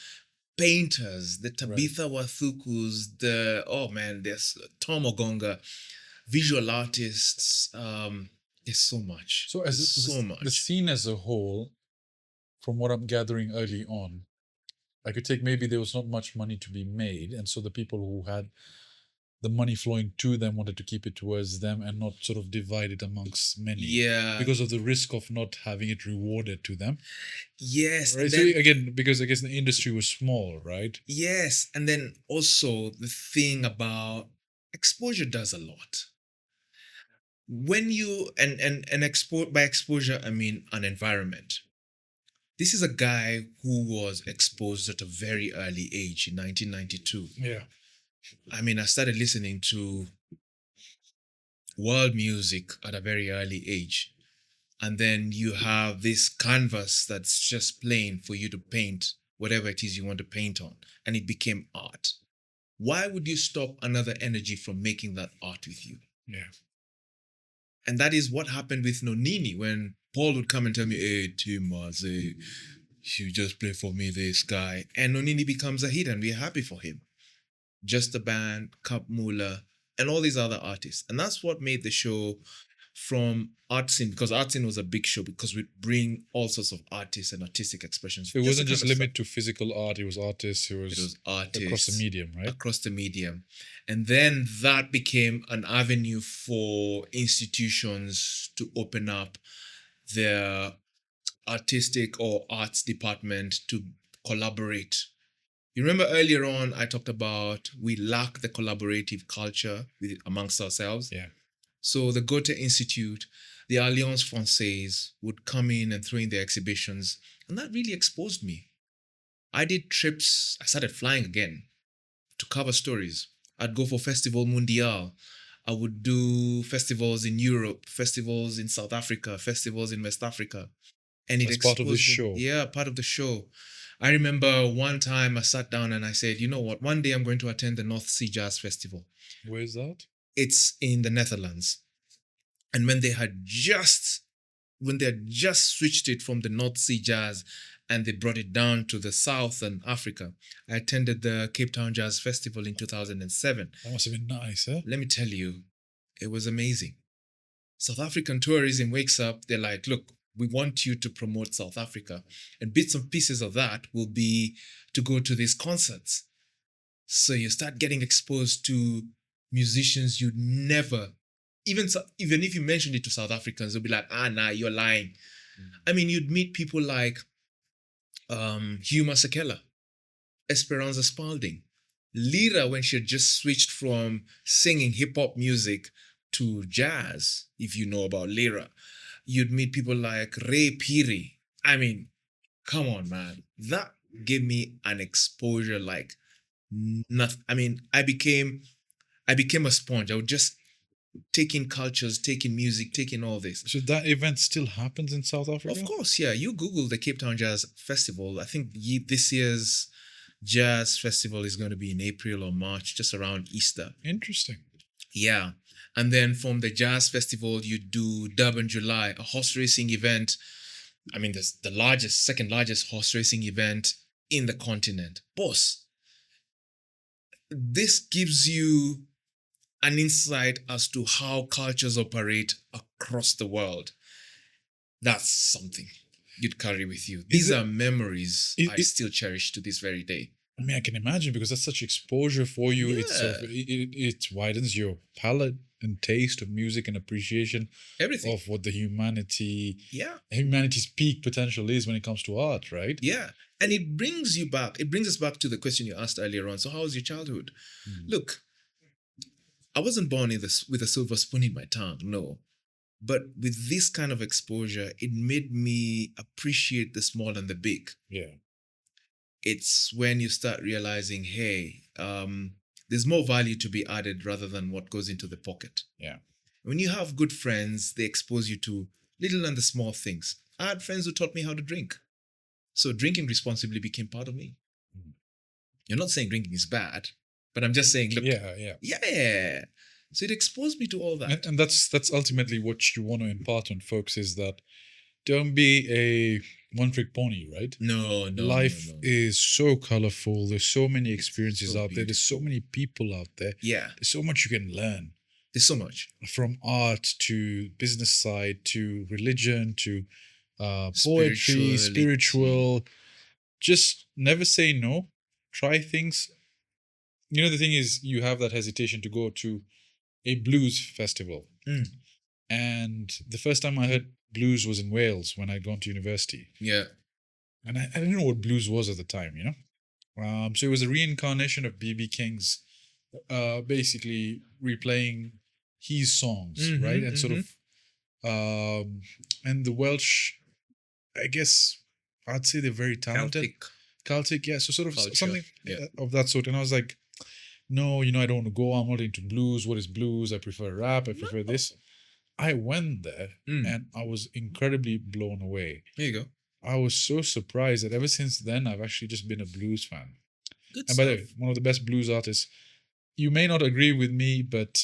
painters, the Tabitha Wathukus, there's Tom Ogonga, visual artists. There's so much. So the scene as a whole, from what I'm gathering early on, I could take maybe there was not much money to be made, and so the people who had the money flowing to them wanted to keep it towards them and not sort of divide it amongst many. Yeah. Because of the risk of not having it rewarded to them. Yes. Right. So again, because I guess the industry was small, right? Yes. And then also the thing about exposure does a lot. When you by exposure, I mean an environment. This is a guy who was exposed at a very early age in 1992. Yeah. I mean, I started listening to world music at a very early age. And then you have this canvas that's just plain for you to paint whatever it is you want to paint on. And it became art. Why would you stop another energy from making that art with you? Yeah. And that is what happened with Nonini when Paul would come and tell me, hey, Tim, you just play for me, this guy. And Nonini becomes a hit and we're happy for him. Just a Band, Cup Mula, and all these other artists. And that's what made the show from Art Scene, because Art Scene was a big show because we bring all sorts of artists and artistic expressions. So it wasn't just limited to physical art, it was artists, it was artists across the medium, right? Across the medium. And then that became an avenue for institutions to open up their artistic or arts department to collaborate. You remember earlier on, I talked about we lack the collaborative culture amongst ourselves. Yeah. So the Goethe Institute, the Alliance Française would come in and throw in their exhibitions. And that really exposed me. I did trips. I started flying again to cover stories. I'd go for Festival Mundial. I would do festivals in Europe, festivals in South Africa, festivals in West Africa. And it's part of the show. Yeah, part of the show. I remember one time I sat down and I said, you know what, one day I'm going to attend the North Sea Jazz Festival. Where is that? It's in the Netherlands. And when they had just switched it from the North Sea Jazz and they brought it down to the South and Africa, I attended the Cape Town Jazz Festival in 2007. That must have been nice, huh? Let me tell you, it was amazing. South African tourism wakes up, they're like, look, we want you to promote South Africa. And bits and pieces of that will be to go to these concerts. So you start getting exposed to musicians you'd never, even if you mentioned it to South Africans, they'll be like, nah, you're lying. I mean, you'd meet people like Hugh Masekela, Esperanza Spalding, Lyra when she had just switched from singing hip-hop music to jazz, if you know about Lyra, you'd meet people like Ray Piri. I mean, come on, man. That gave me an exposure like nothing. I mean, I became a sponge. I would just take in cultures, take in music, take in all this. So that event still happens in South Africa? Of course, yeah. You Google the Cape Town Jazz Festival. I think this year's Jazz Festival is going to be in April or March, just around Easter. Interesting. Yeah. And then from the Jazz Festival, you do Durban July, a horse racing event. I mean, there's the second largest horse racing event in the continent. Boss, this gives you an insight as to how cultures operate across the world. That's something you'd carry with you. These are memories I still cherish to this very day. I mean, I can imagine, because that's such exposure for you. Yeah. It widens your palette and taste of music and appreciation Everything. of what humanity's peak potential is when it comes to art, right? Yeah. And it brings us back to the question you asked earlier on. So how was your childhood? Look, I wasn't born with a silver spoon in my tongue, no. But with this kind of exposure, it made me appreciate the small and the big. Yeah. It's when you start realizing, hey, there's more value to be added rather than what goes into the pocket. Yeah. When you have good friends, they expose you to little and the small things. I had friends who taught me how to drink. So drinking responsibly became part of me. You're not saying drinking is bad, but I'm just saying, look. Yeah. So it exposed me to all that. And that's ultimately what you want to impart on folks, is that don't be a one-trick pony, right? No. Life is so colorful. There's so many experiences out there. There's so many people out there. Yeah. There's so much you can learn. There's so much. From art to business side to religion to poetry, spiritual. Just never say no. Try things. You know, the thing is, you have that hesitation to go to a blues festival. And the first time I heard blues was in Wales when I'd gone to university. Yeah. And I didn't know what blues was at the time, you know? So it was a reincarnation of B.B. King's, basically replaying his songs, right? And sort of, and the Welsh, I guess, I'd say they're very talented. Celtic, yeah. So sort of culture, something of that sort. And I was like, no, you know, I don't want to go. I'm not into blues. What is blues? I prefer rap. I prefer this. I went there and I was incredibly blown away. There you go. I was so surprised that ever since then, I've actually just been a blues fan. Good and stuff. by the way, one of the best blues artists. You may not agree with me, but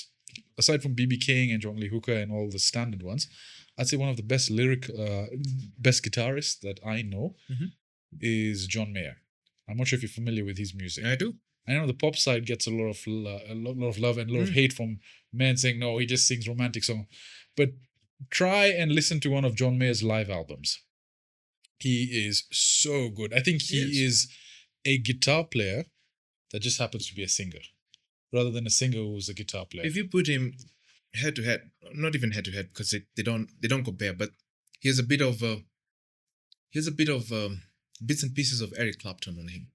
aside from B.B. King and John Lee Hooker and all the standard ones, I'd say one of the best best guitarists that I know is John Mayer. I'm not sure if you're familiar with his music. I do. I know the pop side gets a lot of love and a lot of hate from men saying, no, he just sings romantic songs. But try and listen to one of John Mayer's live albums. He is so good. I think he is a guitar player that just happens to be a singer, rather than a singer who's a guitar player. If you put him head to head, not even head to head, because they don't compare, but he has a bit of bits and pieces of Eric Clapton on him.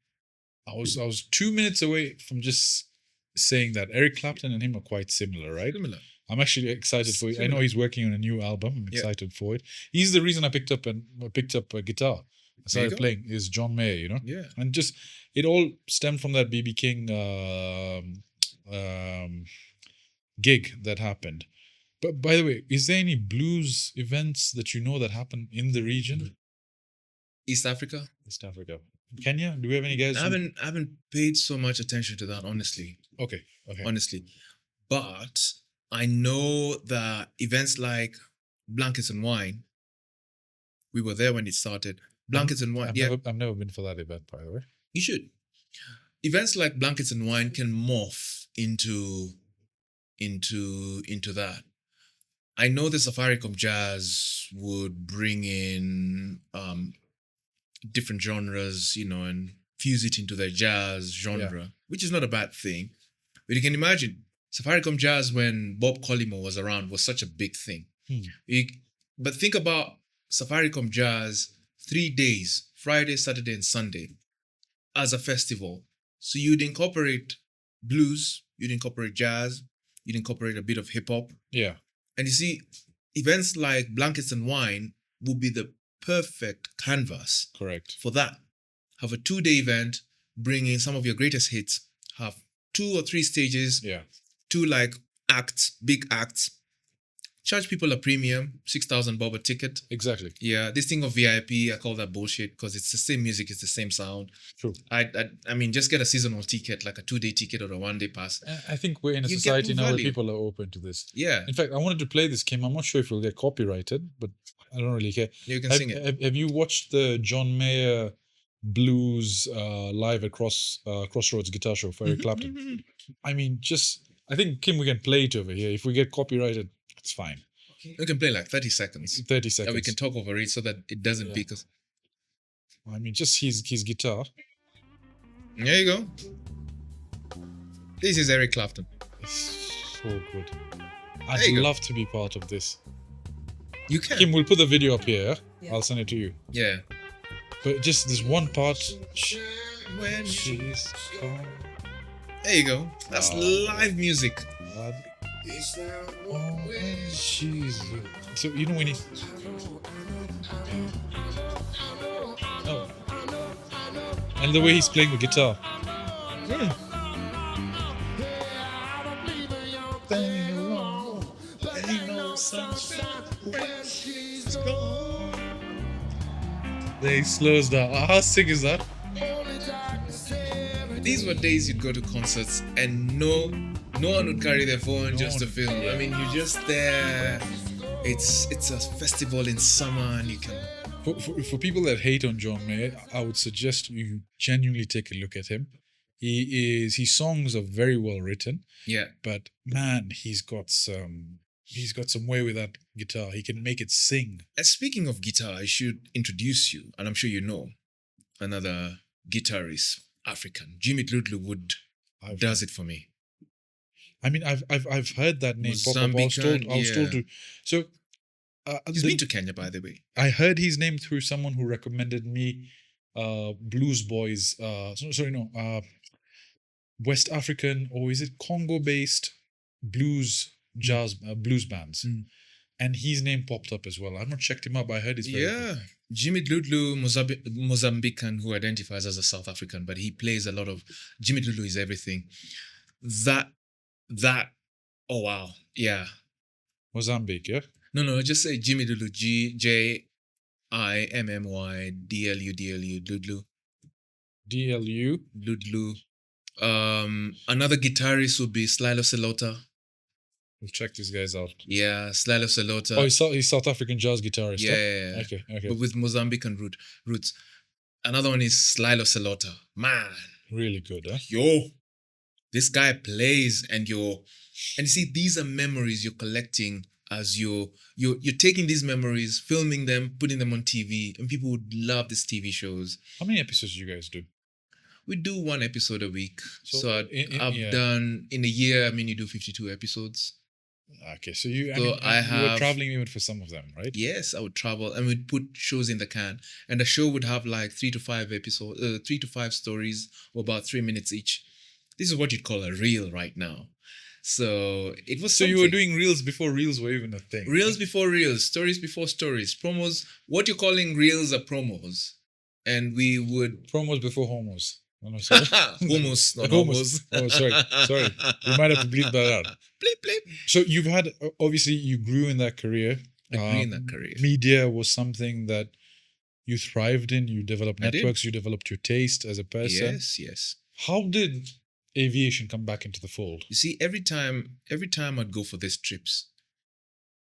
I was 2 minutes away from just saying that Eric Clapton and him are quite similar, right? Similar. I'm actually excited for it. I know he's working on a new album. I'm excited for it. He's the reason I picked up a guitar. I started playing. Is John Mayer, you know? Yeah. And just it all stemmed from that B.B. King gig that happened. But by the way, is there any blues events that you know that happen in the region? East Africa. Kenya? Do we have any guys? I haven't paid so much attention to that, honestly. Okay. Honestly. But I know that events like Blankets and Wine, we were there when it started. Blankets and Wine. I've never been for that event, by the way. You should. Events like Blankets and Wine can morph into that. I know the Safaricom Jazz would bring in different genres, you know, and fuse it into their jazz genre, which is not a bad thing. But you can imagine Safaricom Jazz, when Bob Collymore was around, was such a big thing. But think about Safaricom Jazz 3 days, Friday, Saturday, and Sunday, as a festival. So you'd incorporate blues, you'd incorporate jazz, You'd incorporate a bit of hip hop. Yeah. And you see, events like Blankets and Wine will be the perfect canvas Correct. for that. Have a 2-day event, bring in some of your greatest hits, have 2 or 3 stages, Yeah. 2 like acts, big acts. Charge people a premium, 6,000 bob a ticket. Exactly. Yeah, this thing of VIP, I call that bullshit because it's the same music, it's the same sound. True. I mean, just get a seasonal ticket, like a 2-day ticket or a 1-day pass. I think we're in a You get society more now where value. people are open to this. Yeah, In fact, I wanted to play this game. I'm not sure if it'll get copyrighted, but I don't really care. you can sing it. Have you watched the John Mayer blues live at Crossroads guitar show for Eric Clapton? I mean, I think, Kim, we can play it over here. If we get copyrighted, it's fine. We can play like 30 seconds. 30 seconds. And we can talk over it so that it doesn't Yeah. peak us. I mean, just his guitar. There you go. This is Eric Clapton. It's so good. There I'd you go. love to be part of this. You can. Kim, we'll put the video up here. Yeah. I'll send it to you. Yeah. But just this one part. When She's gone. There you go. That's live music. Oh, and she's. So you know when he. Oh. And the way he's playing the guitar. Yeah. Then he slows down. How sick is that? These were days you'd go to concerts and no one would carry their phone just to film. I mean, you're just there. It's a festival in summer and you can. For people that hate on John Mayer, I would suggest you genuinely take a look at him. His songs are very well written, Yeah. but man, he's got some way with that guitar. He can make it sing. And speaking of guitar, I should introduce you, and I'm sure you know, another guitarist, African. Jimmy Ludlu does it for me. I mean, I've heard that name pop up. I was told yeah. to. So He's been to Kenya, by the way. I heard his name through someone who recommended me Blues Boys. West African, or is it Congo-based blues jazz blues bands, Mm. and his name popped up as well. I've not checked him out, but I heard he's very Yeah. good. Jimmy Ludlu, Mozambican, who identifies as a South African, but he plays a lot of. Jimmy Ludlu is everything. That. Oh wow, yeah. Mozambique, yeah. No, just say Jimmy Ludlu. GJIMMY DLU DLU. Ludlu. Another guitarist would be Slilo Selota. We'll check these guys out. Yeah, Slilo Selota. Oh, he's South African jazz guitarist. yeah. Huh? Okay. But with Mozambican roots. Another one is Slilo Selota. Man, Really good, huh? yo, this guy plays, and you see, these are memories you're collecting as you're taking these memories, filming them, putting them on TV, and people would love these TV shows. How many episodes do you guys do? We do 1 episode a week. So, So, I've done in a year. I mean, you do 52 episodes. Okay, so So you were have- traveling even for some of them, right? Yes, I would travel and we'd put shows in the can, and the show would have like 3 to 5 episodes, 3 to 5 stories, or about 3 minutes each. This is what you'd call a reel right now. So it was. So you were something. doing reels before reels were even a thing. Reels before reels, stories before stories, promos. What you're calling reels are promos, and we would Promos before homos. Oh, no, sorry. homos, not Homos. homos. Oh, sorry. We might have to bleep that out. Bleep bleep. So you've had, obviously, you grew in that career. I grew in that career. Media was something that you thrived in. You developed I did. networks. You developed your taste as a person. Yes. How did aviation come back into the fold? You see, every time I'd go for these trips,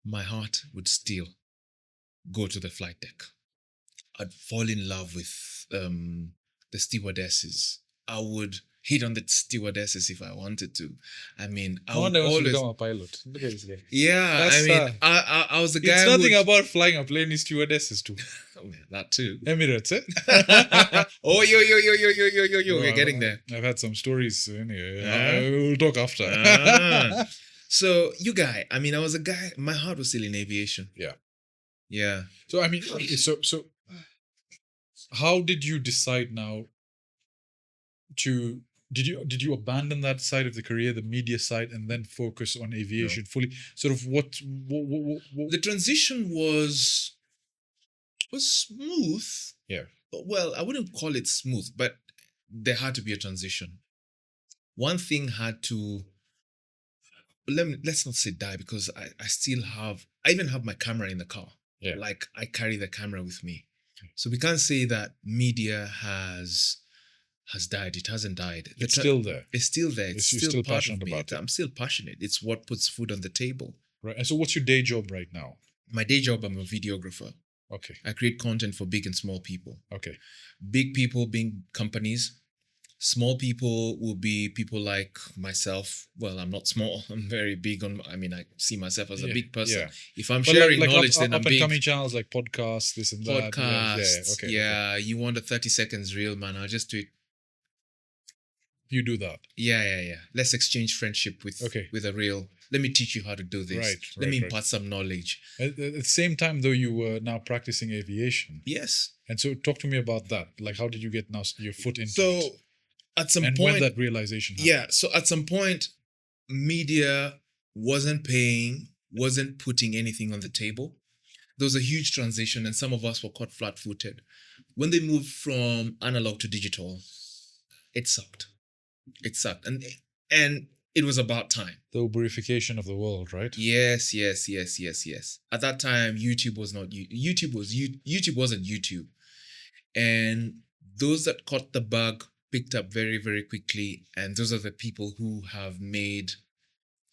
my heart would still go to the flight deck. I'd fall in love with the stewardesses. I would hit on the stewardesses if I wanted to. I mean, I No would wonder wants to always. become a pilot. Look at this guy. Yeah, That's I mean, I was the guy. It's who nothing would- about flying a plane. It's stewardesses too. Oh, yeah, that too. Emirates, eh? Oh, yo, we're getting there. I've had some stories anyway. Ah. We'll talk after. Ah. So, I mean, I was a guy, my heart was still in aviation. Yeah. Yeah. So I mean, how did you decide now to did you abandon that side of the career, the media side, and then focus on aviation fully? Sort of what The transition was smooth. Yeah. Well, I wouldn't call it smooth, but there had to be a transition. One thing had to, let's not say die, because I even have my camera in the car. Yeah. Like, I carry the camera with me. So we can't say that media has died. It hasn't died. It's still there. It's still there. It's You're still, still part passionate of me. about it. I'm still passionate. It's what puts food on the table. Right. And so what's your day job right now? My day job, I'm a videographer. Okay. I create content for big and small people. Okay. Big people being companies. Small people will be people like myself. Well, I'm not small. I'm very big I see myself as a big person. Yeah. If I'm But sharing like knowledge, then up I'm and big. coming channels like podcasts, this and that. Podcasts. Okay. Yeah. You want a 30 seconds reel, man. I'll just do it. You do that. Yeah. Let's exchange friendship with a reel. Let me teach you how to do this. Right. Let me impart some knowledge. At the same time, though, you were now practicing aviation. Yes. And so talk to me about that. Like, how did you get now your foot into So it? at some And point, when that realization happened. yeah. So at some point, media wasn't paying, wasn't putting anything on the table. There was a huge transition, and some of us were caught flat-footed. When they moved from analog to digital, it sucked. It sucked, and it was about time. The Uberification of the world, right? Yes. At that time, YouTube wasn't YouTube, and those that caught the bug picked up very, very quickly, and those are the people who have made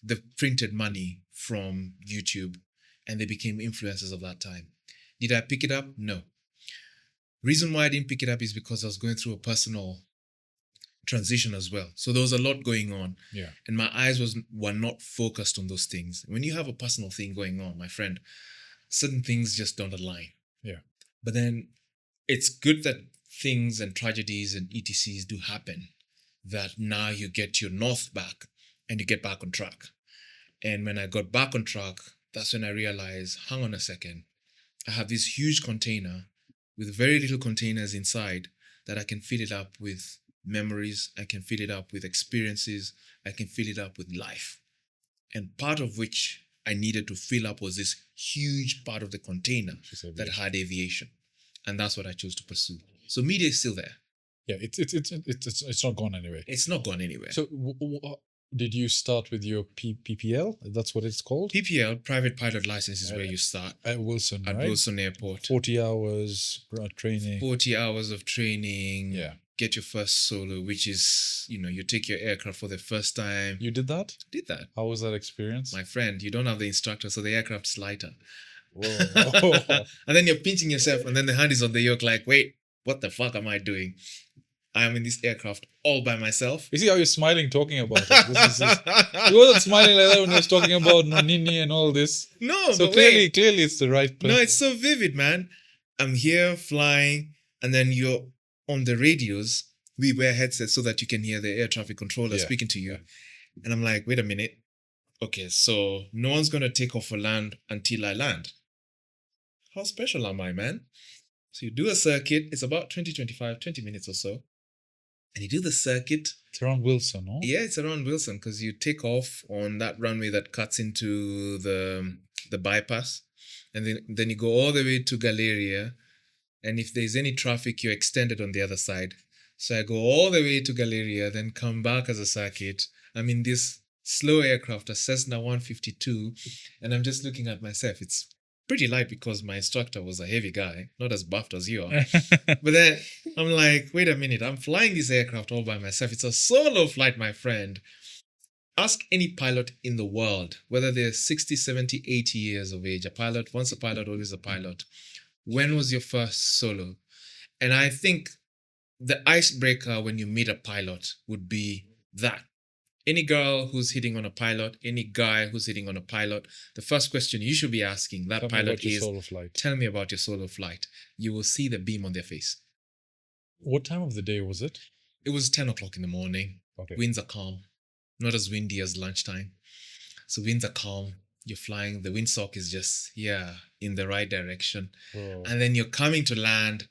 the printed money from YouTube, and they became influencers of that time. Did I pick it up? No. Reason why I didn't pick it up is because I was going through a personal transition as well. So there was a lot going on. Yeah. And my eyes were not focused on those things. When you have a personal thing going on, my friend, certain things just don't align. Yeah. But then it's good that things and tragedies and ETCs do happen, that now you get your north back and you get back on track. And when I got back on track, that's when I realized, hang on a second, I have this huge container with very little containers inside that I can fill it up with memories, I can fill it up with experiences, I can fill it up with life. And part of which I needed to fill up was this huge part of the container that had aviation. And that's what I chose to pursue. So media is still there. Yeah, it's not gone anywhere. It's not gone anywhere. So did you start with your PPL? That's what it's called? PPL, private pilot license, is where you start. At Wilson, At right? Wilson Airport. 40 hours training. 40 hours of training. Yeah. Get your first solo, which is, you take your aircraft for the first time. You did that? Did that. How was that experience? My friend, you don't have the instructor, so the aircraft's lighter. Whoa. And then you're pinching yourself, and then the hand is on the yoke like, wait, what the fuck am I doing? I am in this aircraft all by myself. You see how you're smiling talking about it. You wasn't smiling like that when you was talking about Nini and all this. No, so but clearly it's the right place. No, it's so vivid, man. I'm here flying, and then you're on the radios. We wear headsets so that you can hear the air traffic controller speaking to you. And I'm like, wait a minute. Okay, so no one's going to take off for land until I land. How special am I, man? So you do a circuit. It's about 20 minutes or so. And you do the circuit. It's around Wilson, no? Yeah, it's around Wilson, because you take off on that runway that cuts into the bypass. And then you go all the way to Galleria. And if there's any traffic, you're extended on the other side. So I go all the way to Galleria, then come back as a circuit. I'm in this slow aircraft, a Cessna 152, and I'm just looking at myself. It's pretty light because my instructor was a heavy guy, not as buffed as you are. But then I'm like, wait a minute, I'm flying this aircraft all by myself. It's a solo flight, my friend. Ask any pilot in the world, whether they're 60, 70, 80 years of age, once a pilot, always a pilot. When was your first solo? And I think the icebreaker when you meet a pilot would be that. Any girl who's hitting on a pilot, any guy who's hitting on a pilot, the first question you should be asking that pilot is, tell me about your solo flight. You will see the beam on their face. What time of the day was it? It was 10 o'clock in the morning. Okay. Winds are calm. Not as windy as lunchtime. So winds are calm. You're flying. The windsock is just, in the right direction. Whoa. And then you're coming to land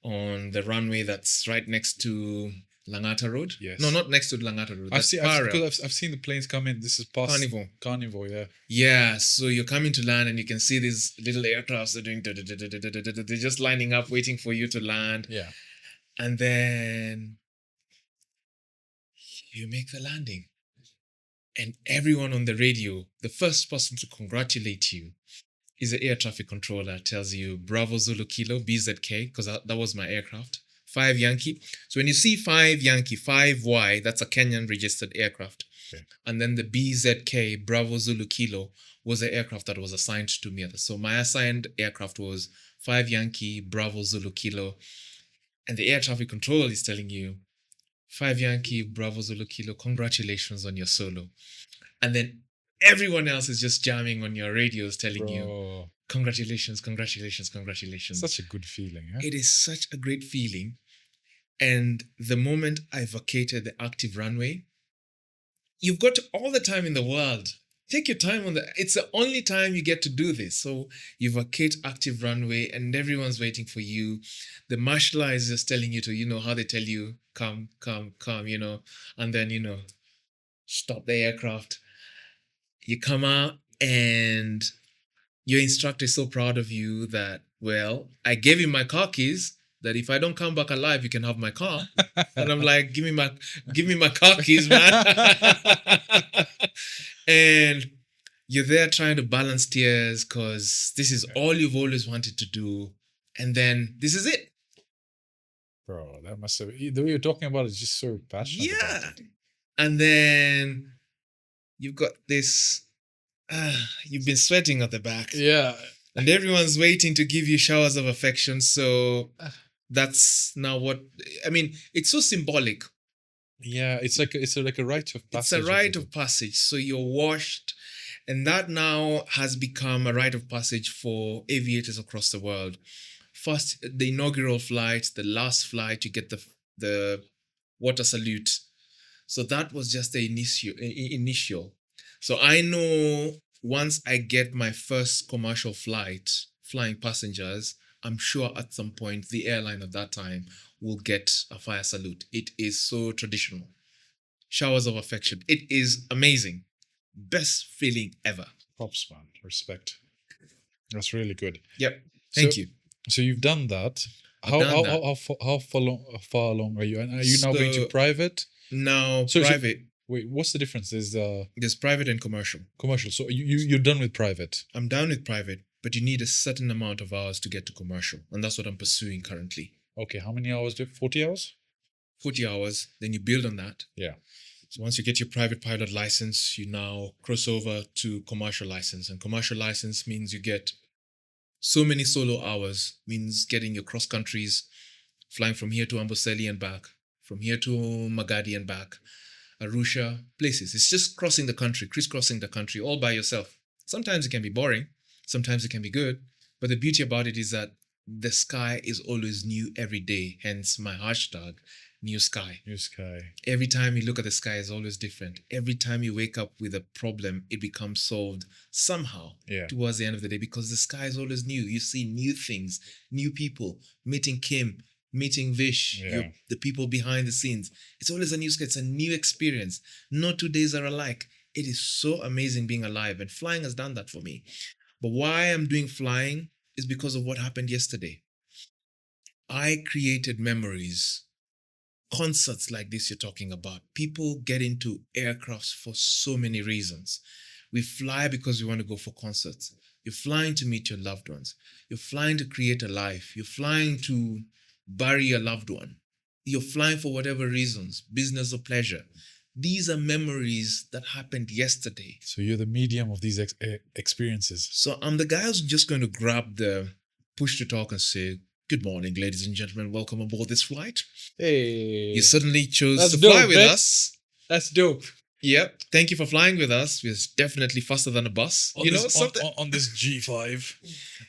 on the runway that's right next to Langata Road. Yes. No, not next to Langata Road. That's I've seen the planes come in. This is past Carnival, yeah. Yeah, so you're coming to land and you can see these little aircrafts are doing. They're just lining up, waiting for you to land. Yeah. And then you make the landing. And everyone on the radio, the first person to congratulate you is the air traffic controller. Tells you Bravo Zulu Kilo BZK, because that was my aircraft. 5 Yankee. So when you see 5 Yankee, 5Y, that's a Kenyan registered aircraft. Okay. And then the BZK, Bravo Zulu Kilo, was the aircraft that was assigned to me. So my assigned aircraft was 5 Yankee, Bravo Zulu Kilo. And the air traffic controller is telling you, 5 Yankee, Bravo Zulu Kilo, congratulations on your solo. And then everyone else is just jamming on your radios telling you, congratulations, congratulations, congratulations. Such a good feeling. Yeah? It is such a great feeling. And the moment I vacated the active runway, you've got all the time in the world. Take your time on it's the only time you get to do this. So you vacate active runway and everyone's waiting for you. The marshaller is just telling you to, how they tell you, come, and then, stop the aircraft. You come out and your instructor is so proud of you that, well, I gave him my car keys that if I don't come back alive, you can have my car. And I'm like, give me my car keys, man. And you're there trying to balance tears because this is all you've always wanted to do. And then this is it. Bro, that must have... The way you're talking about it is just so passionate. Yeah. And then you've got this... you've been sweating at the back. Yeah. And everyone's waiting to give you showers of affection. So that's now what... I mean, it's so symbolic. Yeah, it's like a rite of passage. It's a rite of passage. So you're washed. And that now has become a rite of passage for aviators across the world. First, the inaugural flight, the last flight, you get the water salute. So that was just the initial. So I know once I get my first commercial flight, flying passengers, I'm sure at some point the airline at that time will get a fire salute. It is so traditional. Showers of affection. It is amazing. Best feeling ever. Props, man. Respect. That's really good. Yep. Thank you. So you've done that. How far along are you? And are you now going to private? No, private. Wait, what's the difference? There's private and commercial. Commercial. So you're done with private. I'm done with private, but you need a certain amount of hours to get to commercial, and that's what I'm pursuing currently. Okay, how many hours do you have? 40 hours? 40 hours. Then you build on that. Yeah. So once you get your private pilot license, you now cross over to commercial license, and commercial license means you get so many solo hours, means getting your cross countries, flying from here to Amboseli and back, from here to Magadi and back, Arusha, places. It's just crossing the country, crisscrossing the country all by yourself. Sometimes it can be boring. Sometimes it can be good. But the beauty about it is that the sky is always new every day. Hence my hashtag, New Sky. New Sky. Every time you look at the sky is always different. Every time you wake up with a problem, it becomes solved somehow towards the end of the day because the sky is always new. You see new things, new people, meeting Kim, meeting Vish, the people behind the scenes. It's always a new sky. It's a new experience. No 2 days are alike. It is so amazing being alive, and flying has done that for me. But why I'm doing flying is because of what happened yesterday. I created memories. Concerts like this you're talking about. People get into aircrafts for so many reasons. We fly because we want to go for concerts. You're flying to meet your loved ones. You're flying to create a life. You're flying to bury a loved one. You're flying for whatever reasons, business or pleasure. These are memories that happened yesterday. So you're the medium of these experiences. So I'm the guy who's just going to grab the push to talk and say, good morning, ladies and gentlemen. Welcome aboard this flight. Hey. You suddenly chose to fly with us. That's dope. Yep. Thank you for flying with us. We're definitely faster than a bus. On this G5.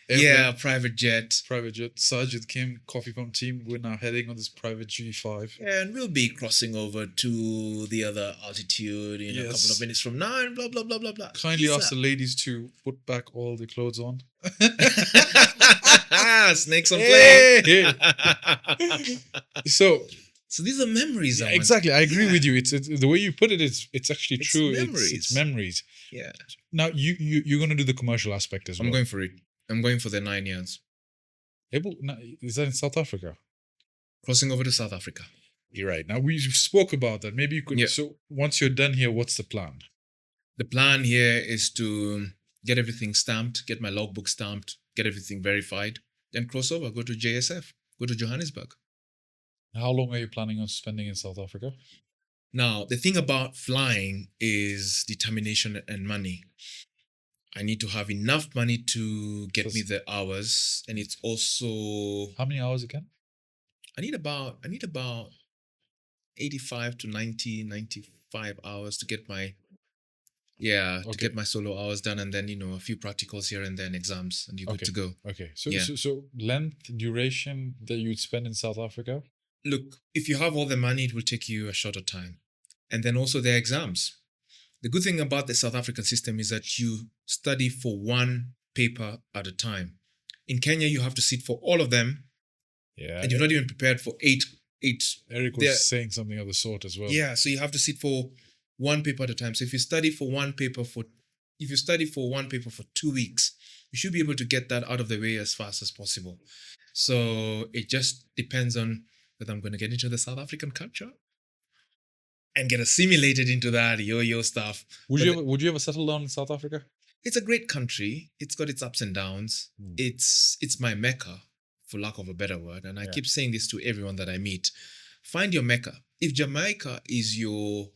Yeah, private jet. Private jet. Sajid Kim, CoffeePump team. We're now heading on this private G5. And we'll be crossing over to the other altitude in a couple of minutes from now and blah, blah, blah, blah, blah. Kindly ask the ladies to put back all the clothes on. Snakes on plane. So, So these are memories. Yeah, I want. exactly. I agree Yeah. with you. It's the way you put it. It's actually It's true. memories. It's memories. Yeah. Now you're gonna do the commercial aspect as well. I'm going for it. I'm going for the 9 years. Is that in South Africa? Crossing over to South Africa. You're right. Now we spoke about that. Maybe you could. Yeah. So once you're done here, what's the plan? The plan here is to get everything stamped, get my logbook stamped, get everything verified, then cross over, go to JSF, go to Johannesburg. How long are you planning on spending in South Africa? Now, the thing about flying is determination and money. I need to have enough money to get me the hours, and it's also How many hours again? I need about 85 to 90, 95 hours to get my to Okay. get my solo hours done, and then a few practicals here and then exams, and you're good Okay. to go. Okay. So, Yeah. so length, duration that you'd spend in South Africa? Look, if you have all the money, it will take you a shorter time. And then also the exams. The good thing about the South African system is that you study for one paper at a time. In Kenya, you have to sit for all of them, Yeah. and you're not even prepared for eight. Eric was saying something of the sort as well. Yeah, so you have to sit for one paper at a time. So if you study for one paper for 2 weeks, you should be able to get that out of the way as fast as possible. So it just depends on whether I'm going to get into the South African culture and get assimilated into that yo-yo stuff. Would you ever settle down in South Africa? It's a great country. It's got its ups and downs. It's my Mecca, for lack of a better word. And I keep saying this to everyone that I meet. Find your Mecca. If Jamaica if you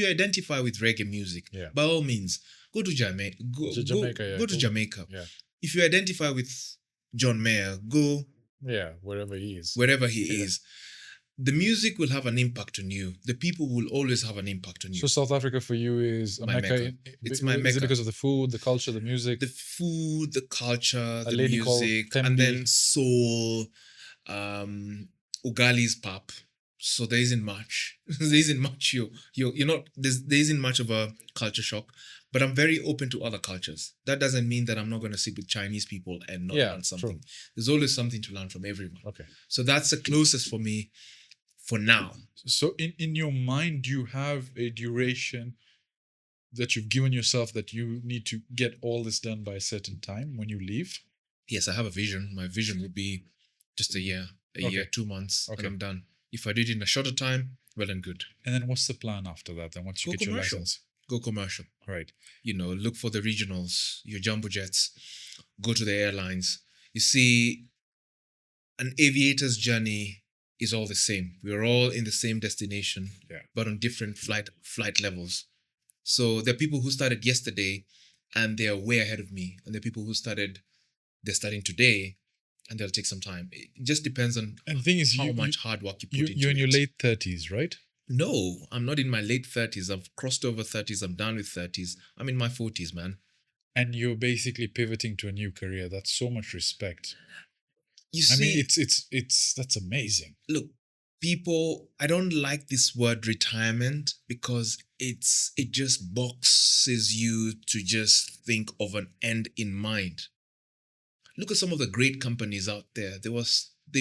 identify with reggae music, by all means, go to Jamaica. Go to Jamaica. Yeah. If you identify with John Mayer, go wherever he is. Wherever he is. The music will have an impact on you. The people will always have an impact on you. So South Africa for you is a My Mecca. It's my Mecca. Is it because of the food, the culture, the music? The food, the culture, the lady called music, and then soul, Ugali's pap. So there isn't much. There isn't much. You're not. There isn't much of a culture shock. But I'm very open to other cultures. That doesn't mean that I'm not going to sit with Chinese people and not learn something. True. There's always something to learn from everyone. Okay. So that's the closest for me for now. So in your mind, do you have a duration that you've given yourself that you need to get all this done by a certain time when you leave? Yes, I have a vision. My vision would be just a year, 2 months, and I'm done. If I did it in a shorter time, well and good. And then what's the plan after that? Then once you get your license? Go commercial. Right. Look for the regionals, your jumbo jets, go to the airlines. You see, an aviator's journey is all the same. We're all in the same destination, but on different flight levels. So there are people who started yesterday and they're way ahead of me. And there are people they're starting today and they'll take some time. It just depends on how much hard work you put into it. You're in your late 30s, right? No, I'm not in my late 30s. I've crossed over 30s. I'm done with 30s. I'm in my 40s, man. And you're basically pivoting to a new career. That's so much respect. You see, it's that's amazing. Look, people, I don't like this word retirement because it just boxes you to just think of an end in mind. Look at some of the great companies out there. They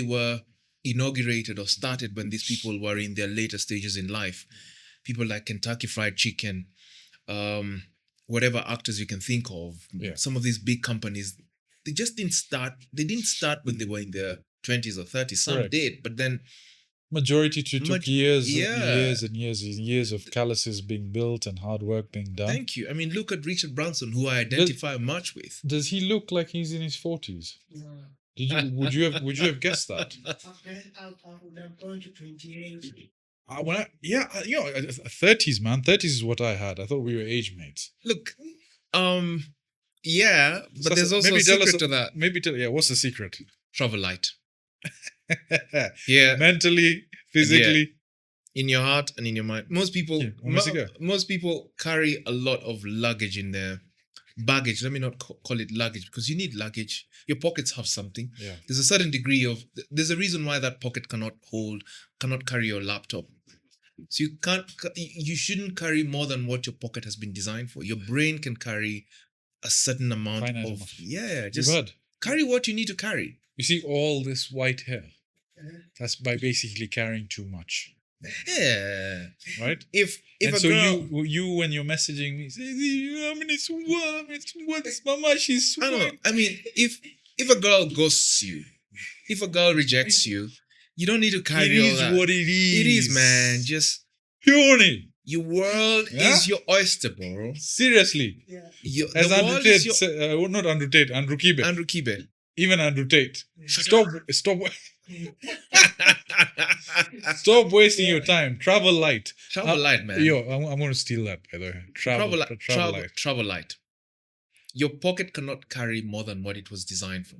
were inaugurated or started when these people were in their later stages in life. People like Kentucky Fried Chicken, whatever actors you can think of. Yeah. Some of these big companies, they just didn't start. They didn't start when they were in their 20s or 30s. Some did, but then majority took years and years of calluses being built and hard work being done. Thank you. I mean, look at Richard Branson, who I identify much with. Does he look like he's in his 40s? Would you have guessed that? I'm going to 28. 30s, man. 30s is what I had. I thought we were age mates. Look, yeah, but So there's also maybe a secret to that. Maybe what's the secret? Travel light. Yeah. Mentally, physically. In your heart and in your mind. Most people carry a lot of luggage in their baggage. Let me not call it luggage because you need luggage. Your pockets have something. Yeah. There's a certain degree of, there's a reason why that pocket cannot carry your laptop. So you shouldn't carry more than what your pocket has been designed for. Your brain can carry a certain amount Finite of, amount. just carry what you need to carry. You see all this white hair. That's by basically carrying too much, Yeah. right? If And a so girl, you when you're messaging me, say, I mean, it's what is mama? She's I don't know. swine. I mean, if a girl ghosts you, if a girl rejects you, you don't need to It carry all is that. what it is. It is, man. Just Puny. your world Yeah? is your oyster, bro. Seriously. Yeah. The As Andrew world Tate, is your not Andrew Tate, Andrew Kibe. Andrew Kibe. Even Andrew Tate. Stop. Stop wasting your time. Travel light. Travel light, man. Yo, I'm going to steal that, by the way. Travel light. Travel light. Your pocket cannot carry more than what it was designed for.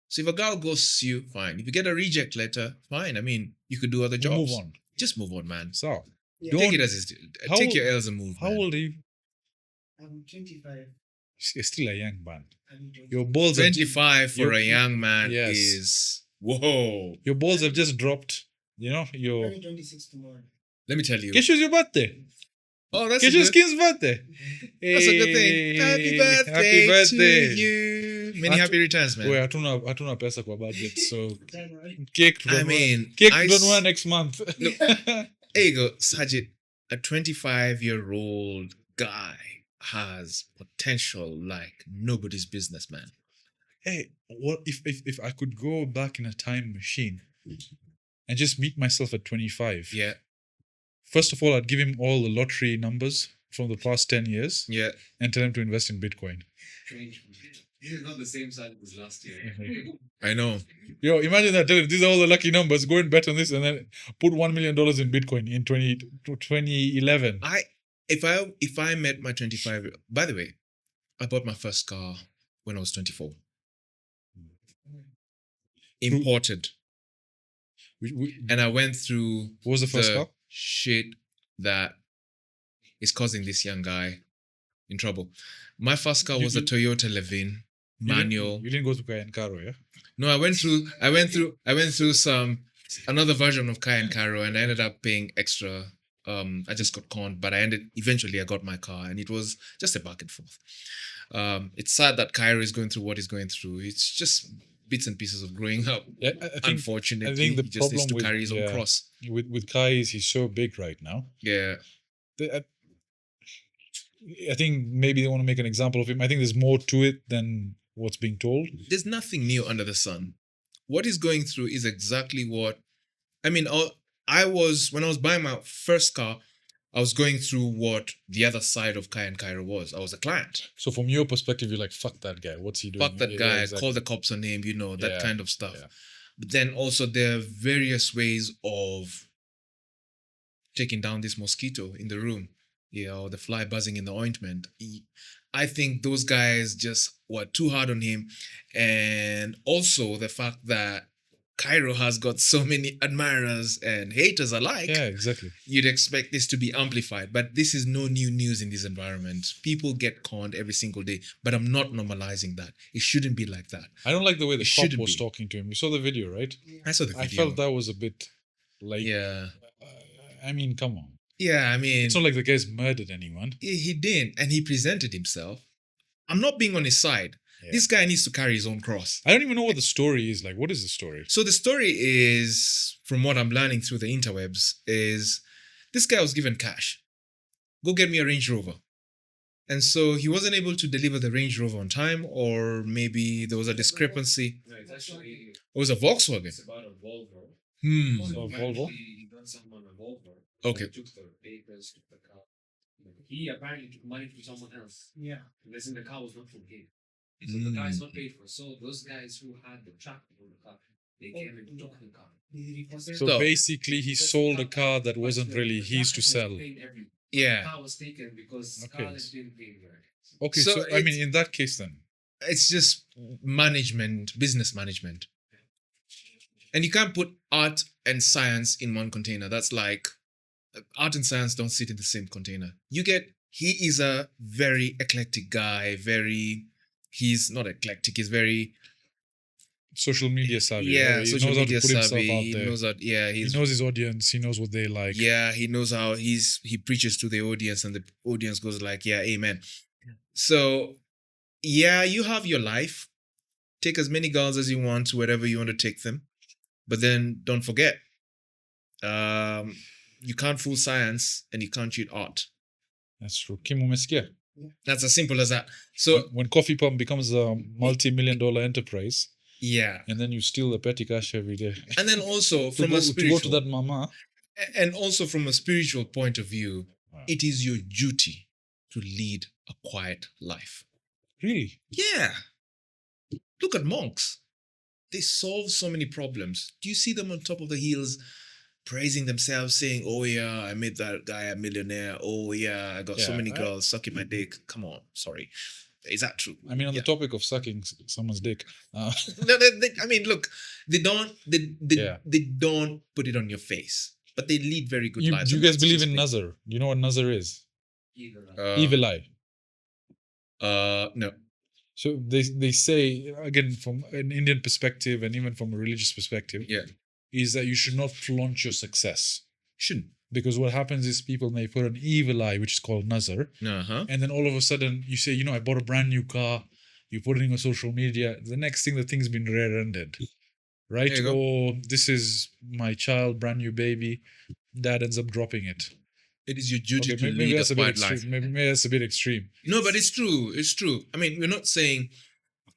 So if a girl ghosts you, fine. If you get a reject letter, fine. I mean, you could do other jobs. Move on. Just move on, man. So, Yeah. Take it as it is. How Take old- your L's and move. how man. old are you? I'm 25. You're still a young man. I'm 25. Your balls have 25 for You're- a young man Yes. is whoa. your balls have just dropped. You know, your I'm 26 tomorrow. Let me tell you. Keshu's your birthday. Oh, that's a Keshu's good, skin's birthday. that's a good thing. Happy Hey, birthday to you. Many happy returns, man. Wait, hatuna pesa kwa budget, so January. cake I don't mean, cake I don't s- want next month. There you go, Sajid. A 25-year-old guy has potential like nobody's business, man. Hey, what if I could go back in a time machine and just meet myself at 25? Yeah, First of all, I'd give him all the lottery numbers from the past 10 years yeah. and tell him to invest in Bitcoin. Strange. This is not the same side as last year. I know. Yo, imagine that. Tell him these are all the lucky numbers. Go and bet on this and then put $1 million in Bitcoin in 2011. If I met my 25, by the way, I bought my first car when I was 24. Imported. And I went through What was the first car? shit that is causing this young guy in trouble. My first car was a Toyota Levin manual. You didn't go to Kai Karo, yeah? No, I went through another version of Kai and Caro, and I ended up paying extra. I just got Cont, but eventually I got my car, and it was just a back and forth. It's sad that Cairo is going through what he's going through. It's just bits and pieces of growing up. Yeah, I think Unfortunately, the he just needs problem to with- carry his own yeah. cross. with Kai is he's so big right now. Yeah. I think maybe they want to make an example of him. I think there's more to it than what's being told. There's nothing new under the sun. What he's going through is exactly what I mean. When I was buying my first car, I was going through what the other side of Kai and Cairo was. I was a client. So from your perspective, you're like, fuck that guy. What's he doing? Fuck that Yeah, guy, exactly. call the cops on him, that Yeah, kind of stuff. yeah. But then also there are various ways of taking down this mosquito in the room, or the fly buzzing in the ointment. I think those guys just were too hard on him. And also the fact that Cairo has got so many admirers and haters alike. Yeah, exactly. You'd expect this to be amplified, but this is no new news in this environment. People get conned every single day, but I'm not normalizing that. It shouldn't be like that. I don't like the way the It cop shouldn't was be. talking to him. You saw the video, right? I saw the video. I felt that was a bit like, Yeah. I mean, come on. Yeah, I mean, It's not like the guy's murdered anyone. he didn't, and he presented himself. I'm not being on his side. Yeah. This guy needs to carry his own cross. I don't even know what the story is. Like, what is the story? So the story is, from what I'm learning through the interwebs, is this guy was given cash. Go get me a Range Rover. And so he wasn't able to deliver the Range Rover on time, or maybe there was a discrepancy. No, it's actually It was a Volkswagen. it's about a Volvo. So Volvo? He done something on a Volvo. Okay. He took the papers, took the car. He apparently took money from someone else. Yeah. Listen, the car was not from him. So the car is not paid for. So those guys who had the tractor on the car, they came and took the car. So So- basically, he sold a car that wasn't really his to sell. The Yeah. car was taken because Okay. Scarlett didn't pay him right. Okay, So so, I mean, it's- in that case, then It's just management, business management. And you can't put art and science in one container. That's like art and science don't sit in the same container. He is a very eclectic guy, he's not eclectic, he's very, social media savvy. yeah, right? He social knows how to media put himself savvy. out He there. knows that, yeah, He he's, knows his audience. He knows what they like. yeah, he knows how he preaches to the audience and the audience goes like, yeah, amen. So, yeah, you have your life. Take as many girls as you want to wherever you want to take them. But then don't forget, you can't fool science and you can't cheat art. That's true. Kim umesikia? That's as simple as that. So When CoffeePump becomes a multi-million-dollar enterprise, yeah, and then you steal the petty cash every day and then also to from go, a to go spiritual to that mama. and also from a spiritual point of view, Wow. it is your duty to lead a quiet life. Really? Yeah. Look at monks. They solve so many problems. Do you see them on top of the hills praising themselves, saying, "Oh yeah, I made that guy a millionaire. Oh yeah, I got so Yeah, many girls sucking my dick." Come on, sorry. Is that true? I mean, on Yeah. the topic of sucking someone's dick, No, I mean, look, they Yeah. don't put it on your face, but they lead very good lives. do you and guys that's believe just in me. Nazar? Do you know what Nazar is? Either Evil eye. No. So they say, again, from an Indian perspective and even from a religious perspective, Yeah. is that you should not flaunt your success. Shouldn't. Because what happens is people may put an evil eye, which is called Nazar, Uh-huh. and then all of a sudden you say, I bought a brand new car, you put it on social media, the next thing the thing's been rear-ended. Right? There you go. Or this is my child, brand new baby, dad ends up dropping it. It is your duty Okay, to maybe lead that's a a bit quiet extreme. life. Maybe that's a bit extreme. No, but it's true. It's true. I mean, we're not saying,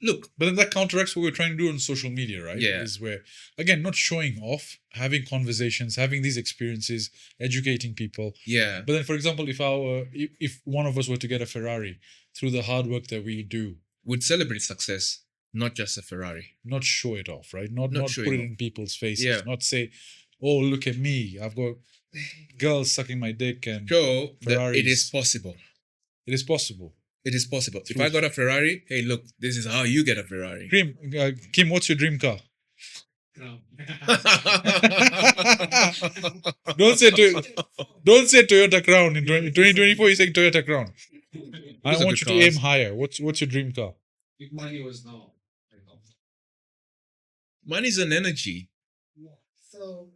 look, But then that counteracts what we're trying to do on social media, right? Yeah. Is where, again, not showing off, having conversations, having these experiences, educating people. yeah, But then, for example, if one of us were to get a Ferrari through the hard work that we do, would celebrate success, not just a Ferrari. not show it off, right? Not Not put showing it off. in people's faces. Yeah. Not say, "Oh, look at me! I've got girls sucking my dick," and Show that it Ferraris. is possible. it is possible. It is possible. If True. I got a Ferrari, hey, look, this is how you get a Ferrari. Kim, what's your dream car? Crown. Don't say Toyota Crown in 2024. You're saying Toyota Crown. I Those are want you good to aim cars. higher. What's your dream car? If money was now. Money is an energy. Yeah. So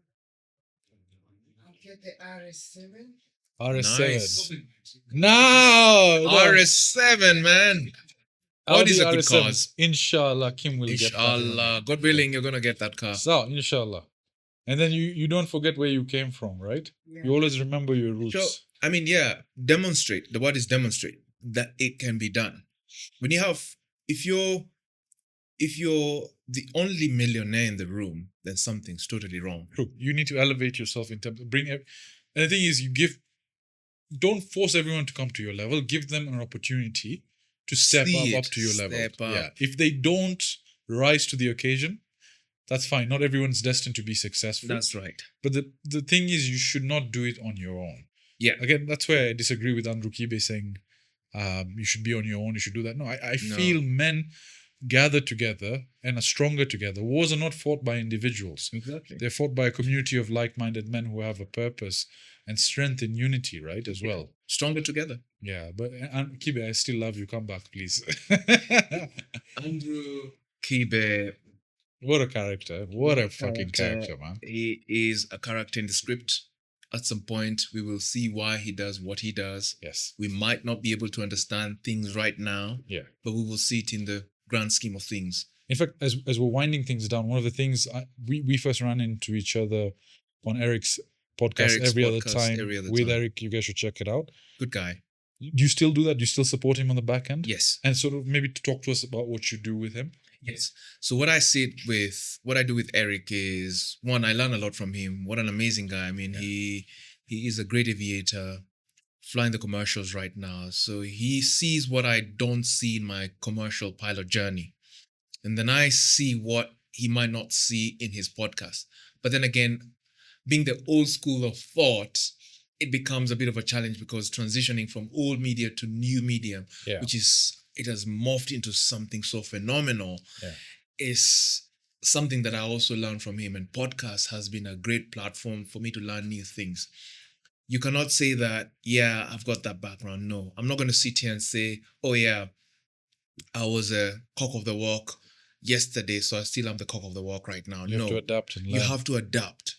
I'll get the RS7. RS7. Nice. No, RS7, man. All these are good RS7. cars. Inshallah, Kim will get that. Inshallah. God willing, you're going to get that car. So, inshallah. And then you don't forget where you came from, right? Yeah. You always remember your roots. So, I mean, yeah, demonstrate. The word is demonstrate that it can be done. When you have, if you're the only millionaire in the room, then something's totally wrong. True. You need to elevate yourself in terms of and the thing is, don't force everyone to come to your level. Give them an opportunity to step See up it. to your level. Step up. Yeah. If they don't rise to the occasion, that's fine. Not everyone's destined to be successful. That's right. But the thing is, you should not do it on your own. Yeah. Again, that's where I disagree with Andrew Kibe saying you should be on your own, you should do that. No, I feel men gather together and are stronger together. Wars are not fought by individuals. Exactly. They're fought by a community of like-minded men who have a purpose and strength in unity, right, as well. Stronger together. Yeah, but Kibe, I still love you. Come back, please. Andrew Kibe, What a character. What a fucking character, man. he is a character in the script. At some point, we will see why he does what he does. Yes. We might not be able to understand things right now, Yeah. but we will see it in the grand scheme of things. In fact, as we're winding things down, one of the things we first ran into each other on Eric's podcast Eric's every podcast other time every other with time. Eric. You guys should check it out. Good guy. Do you still do that? Do you still support him on the back end? Yes. And sort of maybe to talk to us about what you do with him. Yes. So what I do with Eric is, one, I learn a lot from him. What an amazing guy. I mean, he is a great aviator, flying the commercials right now. So he sees what I don't see in my commercial pilot journey. And then I see what he might not see in his podcast. But then again, being the old school of thought, it becomes a bit of a challenge because transitioning from old media to new medium, Yeah. which is, it has morphed into something so phenomenal, Yeah. is something that I also learned from him. And podcast has been a great platform for me to learn new things. You cannot say that, yeah, I've got that background. No, I'm not going to sit here and say, oh yeah, I was a cock of the walk yesterday, so I still am the cock of the walk right now. You no, have to adapt and learn. you have to adapt.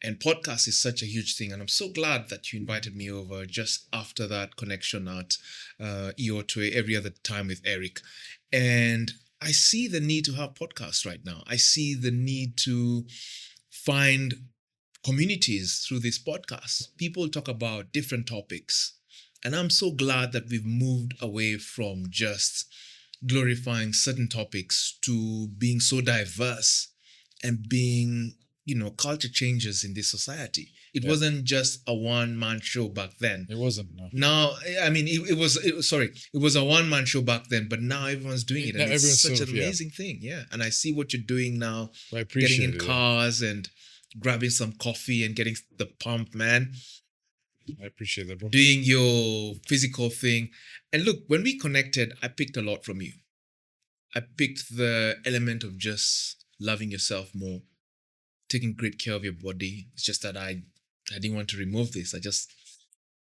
And podcast is such a huge thing. And I'm so glad that you invited me over just after that connection at E033 every other time with Eric. And I see the need to have podcasts right now. I see the need to find communities through this podcast. People talk about different topics. And I'm so glad that we've moved away from just glorifying certain topics to being so diverse and being, culture changes in this society. It wasn't just a one-man show back then. It wasn't. No. Now, I mean, it was a one-man show back then, but now everyone's doing it. And it's Everyone's such sort an of, amazing thing. Yeah. And I see what you're doing now, I appreciate getting in it. cars and grabbing some coffee and getting the pump, man. I appreciate that, bro. Doing your physical thing. And look, when we connected, I picked a lot from you. I picked the element of just loving yourself more, taking great care of your body. It's just that I didn't want to remove this. I just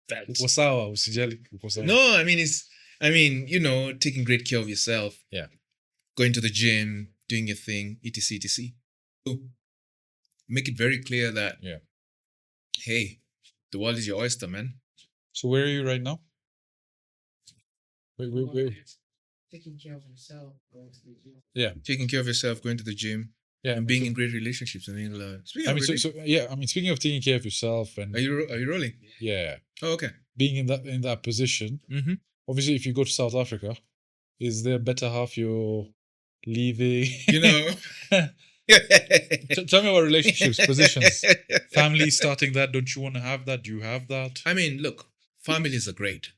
felt. Uko sawa, usijali, uko sawa. No, taking great care of yourself. Yeah. Going to the gym, doing your thing, etc, etc. So make it very clear that, hey, the world is your oyster, man. So where are you right now? Wait. Taking care of yourself, going to the gym. Yeah. Taking care of yourself, going to the gym, Yeah. and being in great relationships. Speaking Speaking of taking care of yourself and are you rolling? yeah, Oh, okay. being in that position, Mm-hmm. obviously if you go to South Africa, is there better half you're leaving? Tell me about relationships, positions, family, starting that. Don't you want to have that? Do you have that? I mean, look, families are great.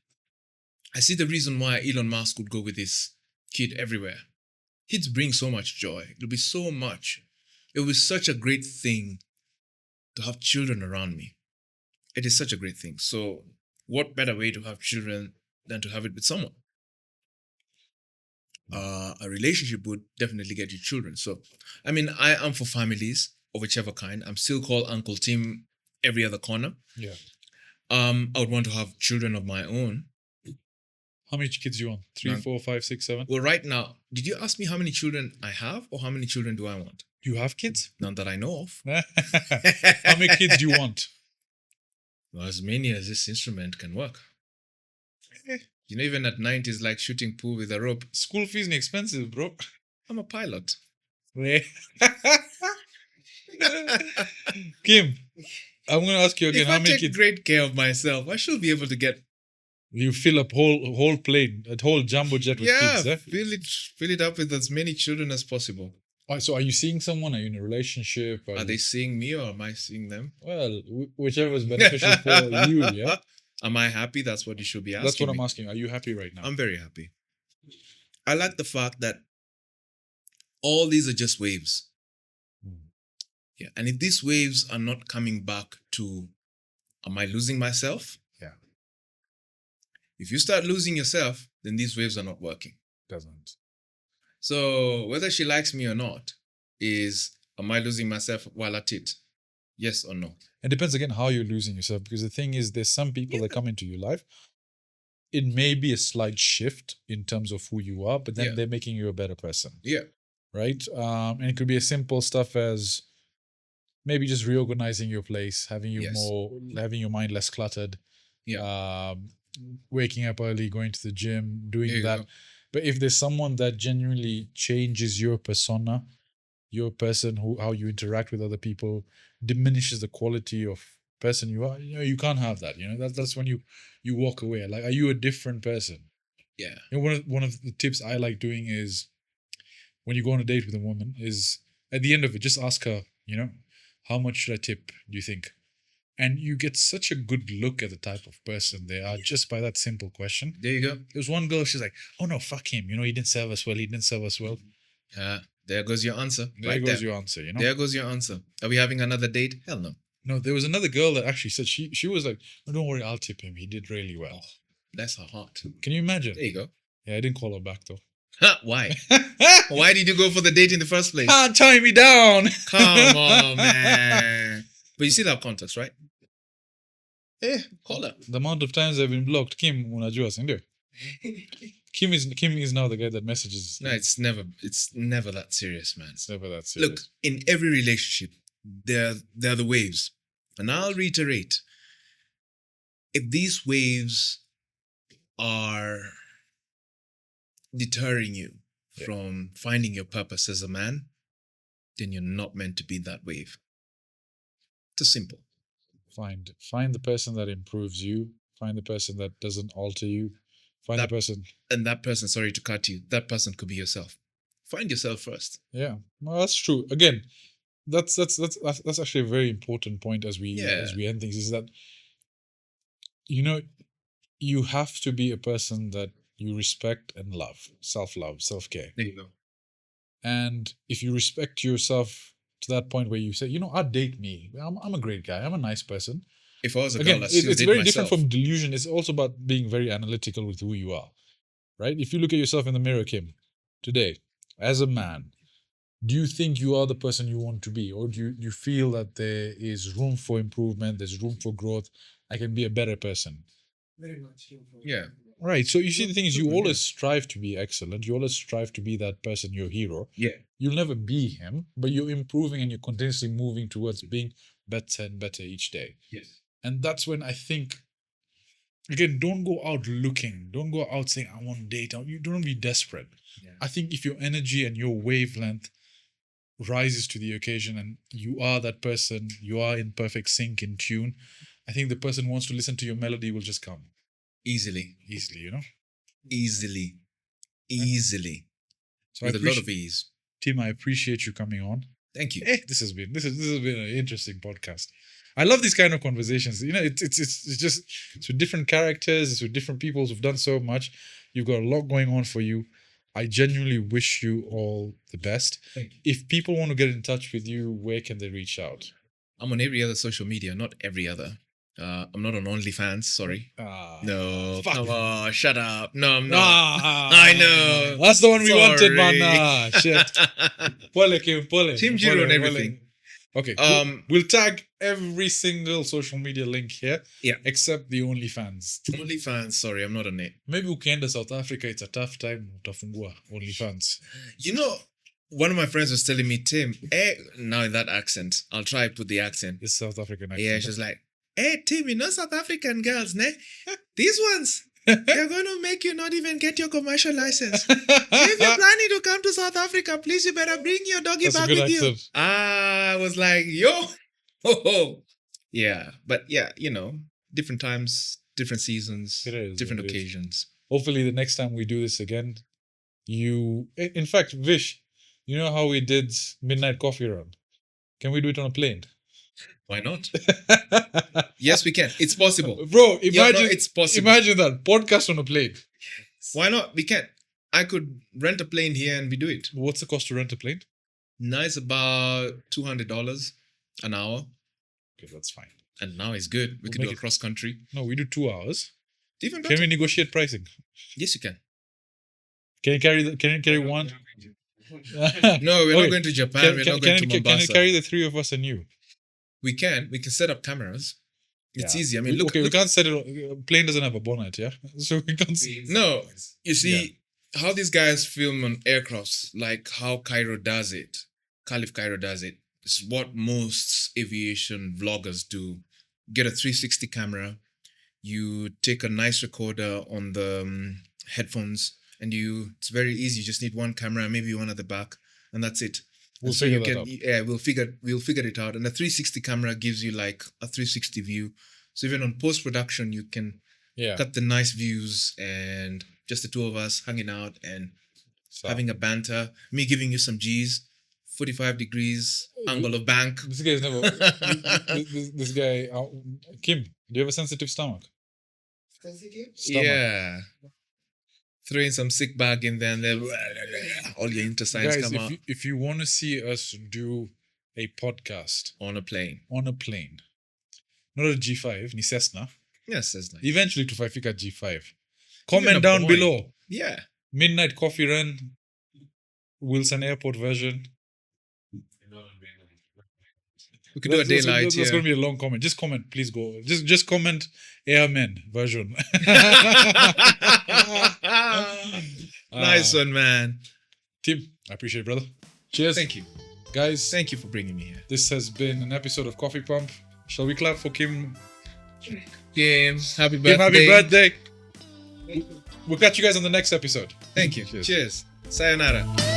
I see the reason why Elon Musk would go with his kid everywhere. Kids bring so much joy. It'll be so much. It was such a great thing to have children around me. It is such a great thing. So what better way to have children than to have it with someone? A relationship would definitely get you children. So, I mean, I am for families of whichever kind. I'm still called Uncle Tim every other corner. Yeah. I would want to have children of my own. How many kids do you want? 3, None. 4, 5, 6, 7? Well, right now, did you ask me how many children I have or how many children do I want? Do you have kids? None that I know of. How many kids do you want? Well, as many as this instrument can work. Even at 90 is like shooting pool with a rope. School fees is expensive, bro. I'm a pilot. Kim, I'm going to ask you again. If How I many take kids? great care of myself, I should be able to get You fill up whole plane, a whole jumbo jet with kids, eh? fill it up with as many children as possible. So are you seeing someone? Are you in a relationship? Are they seeing me or am I seeing them? Well, whichever is beneficial for you, yeah? Am I happy? That's what you should be asking. That's what me. I'm asking. Are you happy right now? I'm very happy. I like the fact that all these are just waves. Yeah. And if these waves are not coming back to, am I losing myself? Yeah. If you start losing yourself, then these waves are not working. Doesn't. So whether she likes me or not is, am I losing myself while at it? Yes or no? It depends again how you're losing yourself, because the thing is, there's some people that come into your life. It may be a slight shift in terms of who you are, but then they're making you a better person. Yeah. Right? And it could be as simple stuff as maybe just reorganizing your place, having you having your mind less cluttered. Yeah. Waking up early, going to the gym, doing that. Go. But if there's someone that genuinely changes your persona, your person, how you interact with other people, diminishes the quality of person you are, you can't have that. That's when you walk away. Like, are you a different person? Yeah. One of the tips I like doing is, when you go on a date with a woman, is at the end of it, just ask her, how much should I tip, do you think? And you get such a good look at the type of person they are just by that simple question. There you go. There was one girl, she's like, oh no, fuck him. He didn't serve us well. There goes your answer. There goes your answer, There goes your answer. Are we having another date? Hell no. No, there was another girl that actually said, she was like, oh, don't worry, I'll tip him. He did really well. Oh, bless her heart. Can you imagine? There you go. Yeah, I didn't call her back though. Why? Why did you go for the date in the first place? Tie me down. Come on, man. But you still have contacts, right? Call her. The amount of times I've been blocked, Kim, unajua, si ndio? Kim is now the guy that messages. No, it's never that serious, man. It's never that serious. Look, in every relationship, there are the waves. And I'll reiterate, if these waves are deterring you from finding your purpose as a man, then you're not meant to be that wave. It's simple. Find the person that improves you. Find the person that doesn't alter you. Find That- the person. And that person, sorry to cut you, that person could be yourself. Find yourself first. Yeah, well, that's true. Again, that's actually a very important point as we end things. Is that you have to be a person that you respect and love, self-love, self-care. There you go. And if you respect yourself to that point where you say, I'd date me. I'm a great guy. I'm a nice person. If I was a Again, girl, I still it's did very myself. different from delusion. It's also about being very analytical with who you are, right? If you look at yourself in the mirror, Kim, today, as a man, do you think you are the person you want to be? Or do you feel that there is room for improvement, there's room for growth, I can be a better person? Very much. Yeah. Right. So you see, the thing is, you Yeah. always strive to be excellent. You always strive to be that person, your hero. Yeah. You'll never be him, but you're improving and you're continuously moving towards being better and better each day. Yes. And that's when I think, again, don't go out looking. Don't go out saying, I want to date. You don't be desperate. Yeah. I think if your energy and your wavelength rises to the occasion and you are that person, you are in perfect sync, in tune, I think the person who wants to listen to your melody will just come Easily. easily, Easily. So With a lot of ease. Tim, I appreciate you coming on. Thank you. This has been an interesting podcast. I love these kind of conversations. It's with different characters, it's with different people who've done so much. You've got a lot going on for you. I genuinely wish you all the best. Thank you. If people want to get in touch with you, where can they reach out? I'm on every other social media, not every other. I'm not on OnlyFans, sorry. No, fuck. come on, shut up. No, I'm not. I know. That's the one we wanted, man. Sorry. Shit. Pole, Kim, pole. Team Njiru and everything. Okay. Um, we'll tag every single social media link here. Yeah. Except the OnlyFans. OnlyFans, sorry, I'm not on it. Maybe ukienda South Africa, it's a tough time. Utafungua OnlyFans. You know, one of my friends was telling me, Tim, now in that accent, I'll try put the accent. It's South African accent. Yeah, she's like, hey, Tim, you know South African girls, ne? These ones, they're going to make you not even get your commercial license. If you're planning to come to South Africa, please, you better bring your doggy That's a back good with you. accent. I was like, yo, ho, ho. Yeah, but yeah, different times, different seasons, It is, different it is. occasions. Hopefully, the next time we do this again, in fact, Vish, you know how we did Midnight Coffee Run? Can we do it on a plane? Why not? Yes, we can. It's possible. Bro, Yeah, imagine no, it's possible. Imagine that podcast on a plane. Why not? We can. I could rent a plane here and we do it. What's the cost to rent a plane? Now it's about $200 an hour. Okay, that's fine. And now it's good. We We'll could make do a it- cross country. No, we do 2 hours. Even better. Can we negotiate pricing? Yes, you can. Can you carry one? No, we're Okay. not going to Japan. We're not going to Can you Mombasa. carry the 3 of us and you? We can set up cameras. It's Yeah. easy. I mean, look. we look can't set it. Plane doesn't have a bonnet, yeah. So we can't. No, you see how these guys film on aircrafts, like how Cairo does it. Caliph Cairo does it. It's what most aviation vloggers do. Get a 360 camera. You take a nice recorder on the headphones, and it's very easy. You just need one camera, maybe one at the back, and that's it. We'll And so figure you that can, out. yeah, we'll figure it out. And the 360 camera gives you like a 360 view. So even on post production, you can Yeah. got the nice views and just the two of us hanging out and So, having a banter. Me giving you some G's, 45 degrees, angle of bank. this guy's never. this guy, Kim. Do you have a sensitive stomach? Sensitive? Stomach. Yeah. Throw in some sick bag in there and then all your intestines Guys, come out if you want to see us do a podcast on a plane. on a plane, not a G5, ni Cessna, Yes, that's nice. eventually to Fifika G5, Even comment a down Boeing. below. Yeah. Midnight Coffee Run, Wilson Airport version. We could do a daylight. That's Yeah. going to be a long comment. Just comment, please go. Just comment Airmen version. Nice one, man. Tim, I appreciate it, brother. Cheers. Thank you. Guys, Thank you for bringing me here. this has been an episode of Coffee Pump. Shall we clap for Kim? Kim, happy Kim, birthday. happy birthday. We'll catch you guys on the next episode. Thank you. Cheers. Cheers. Sayonara.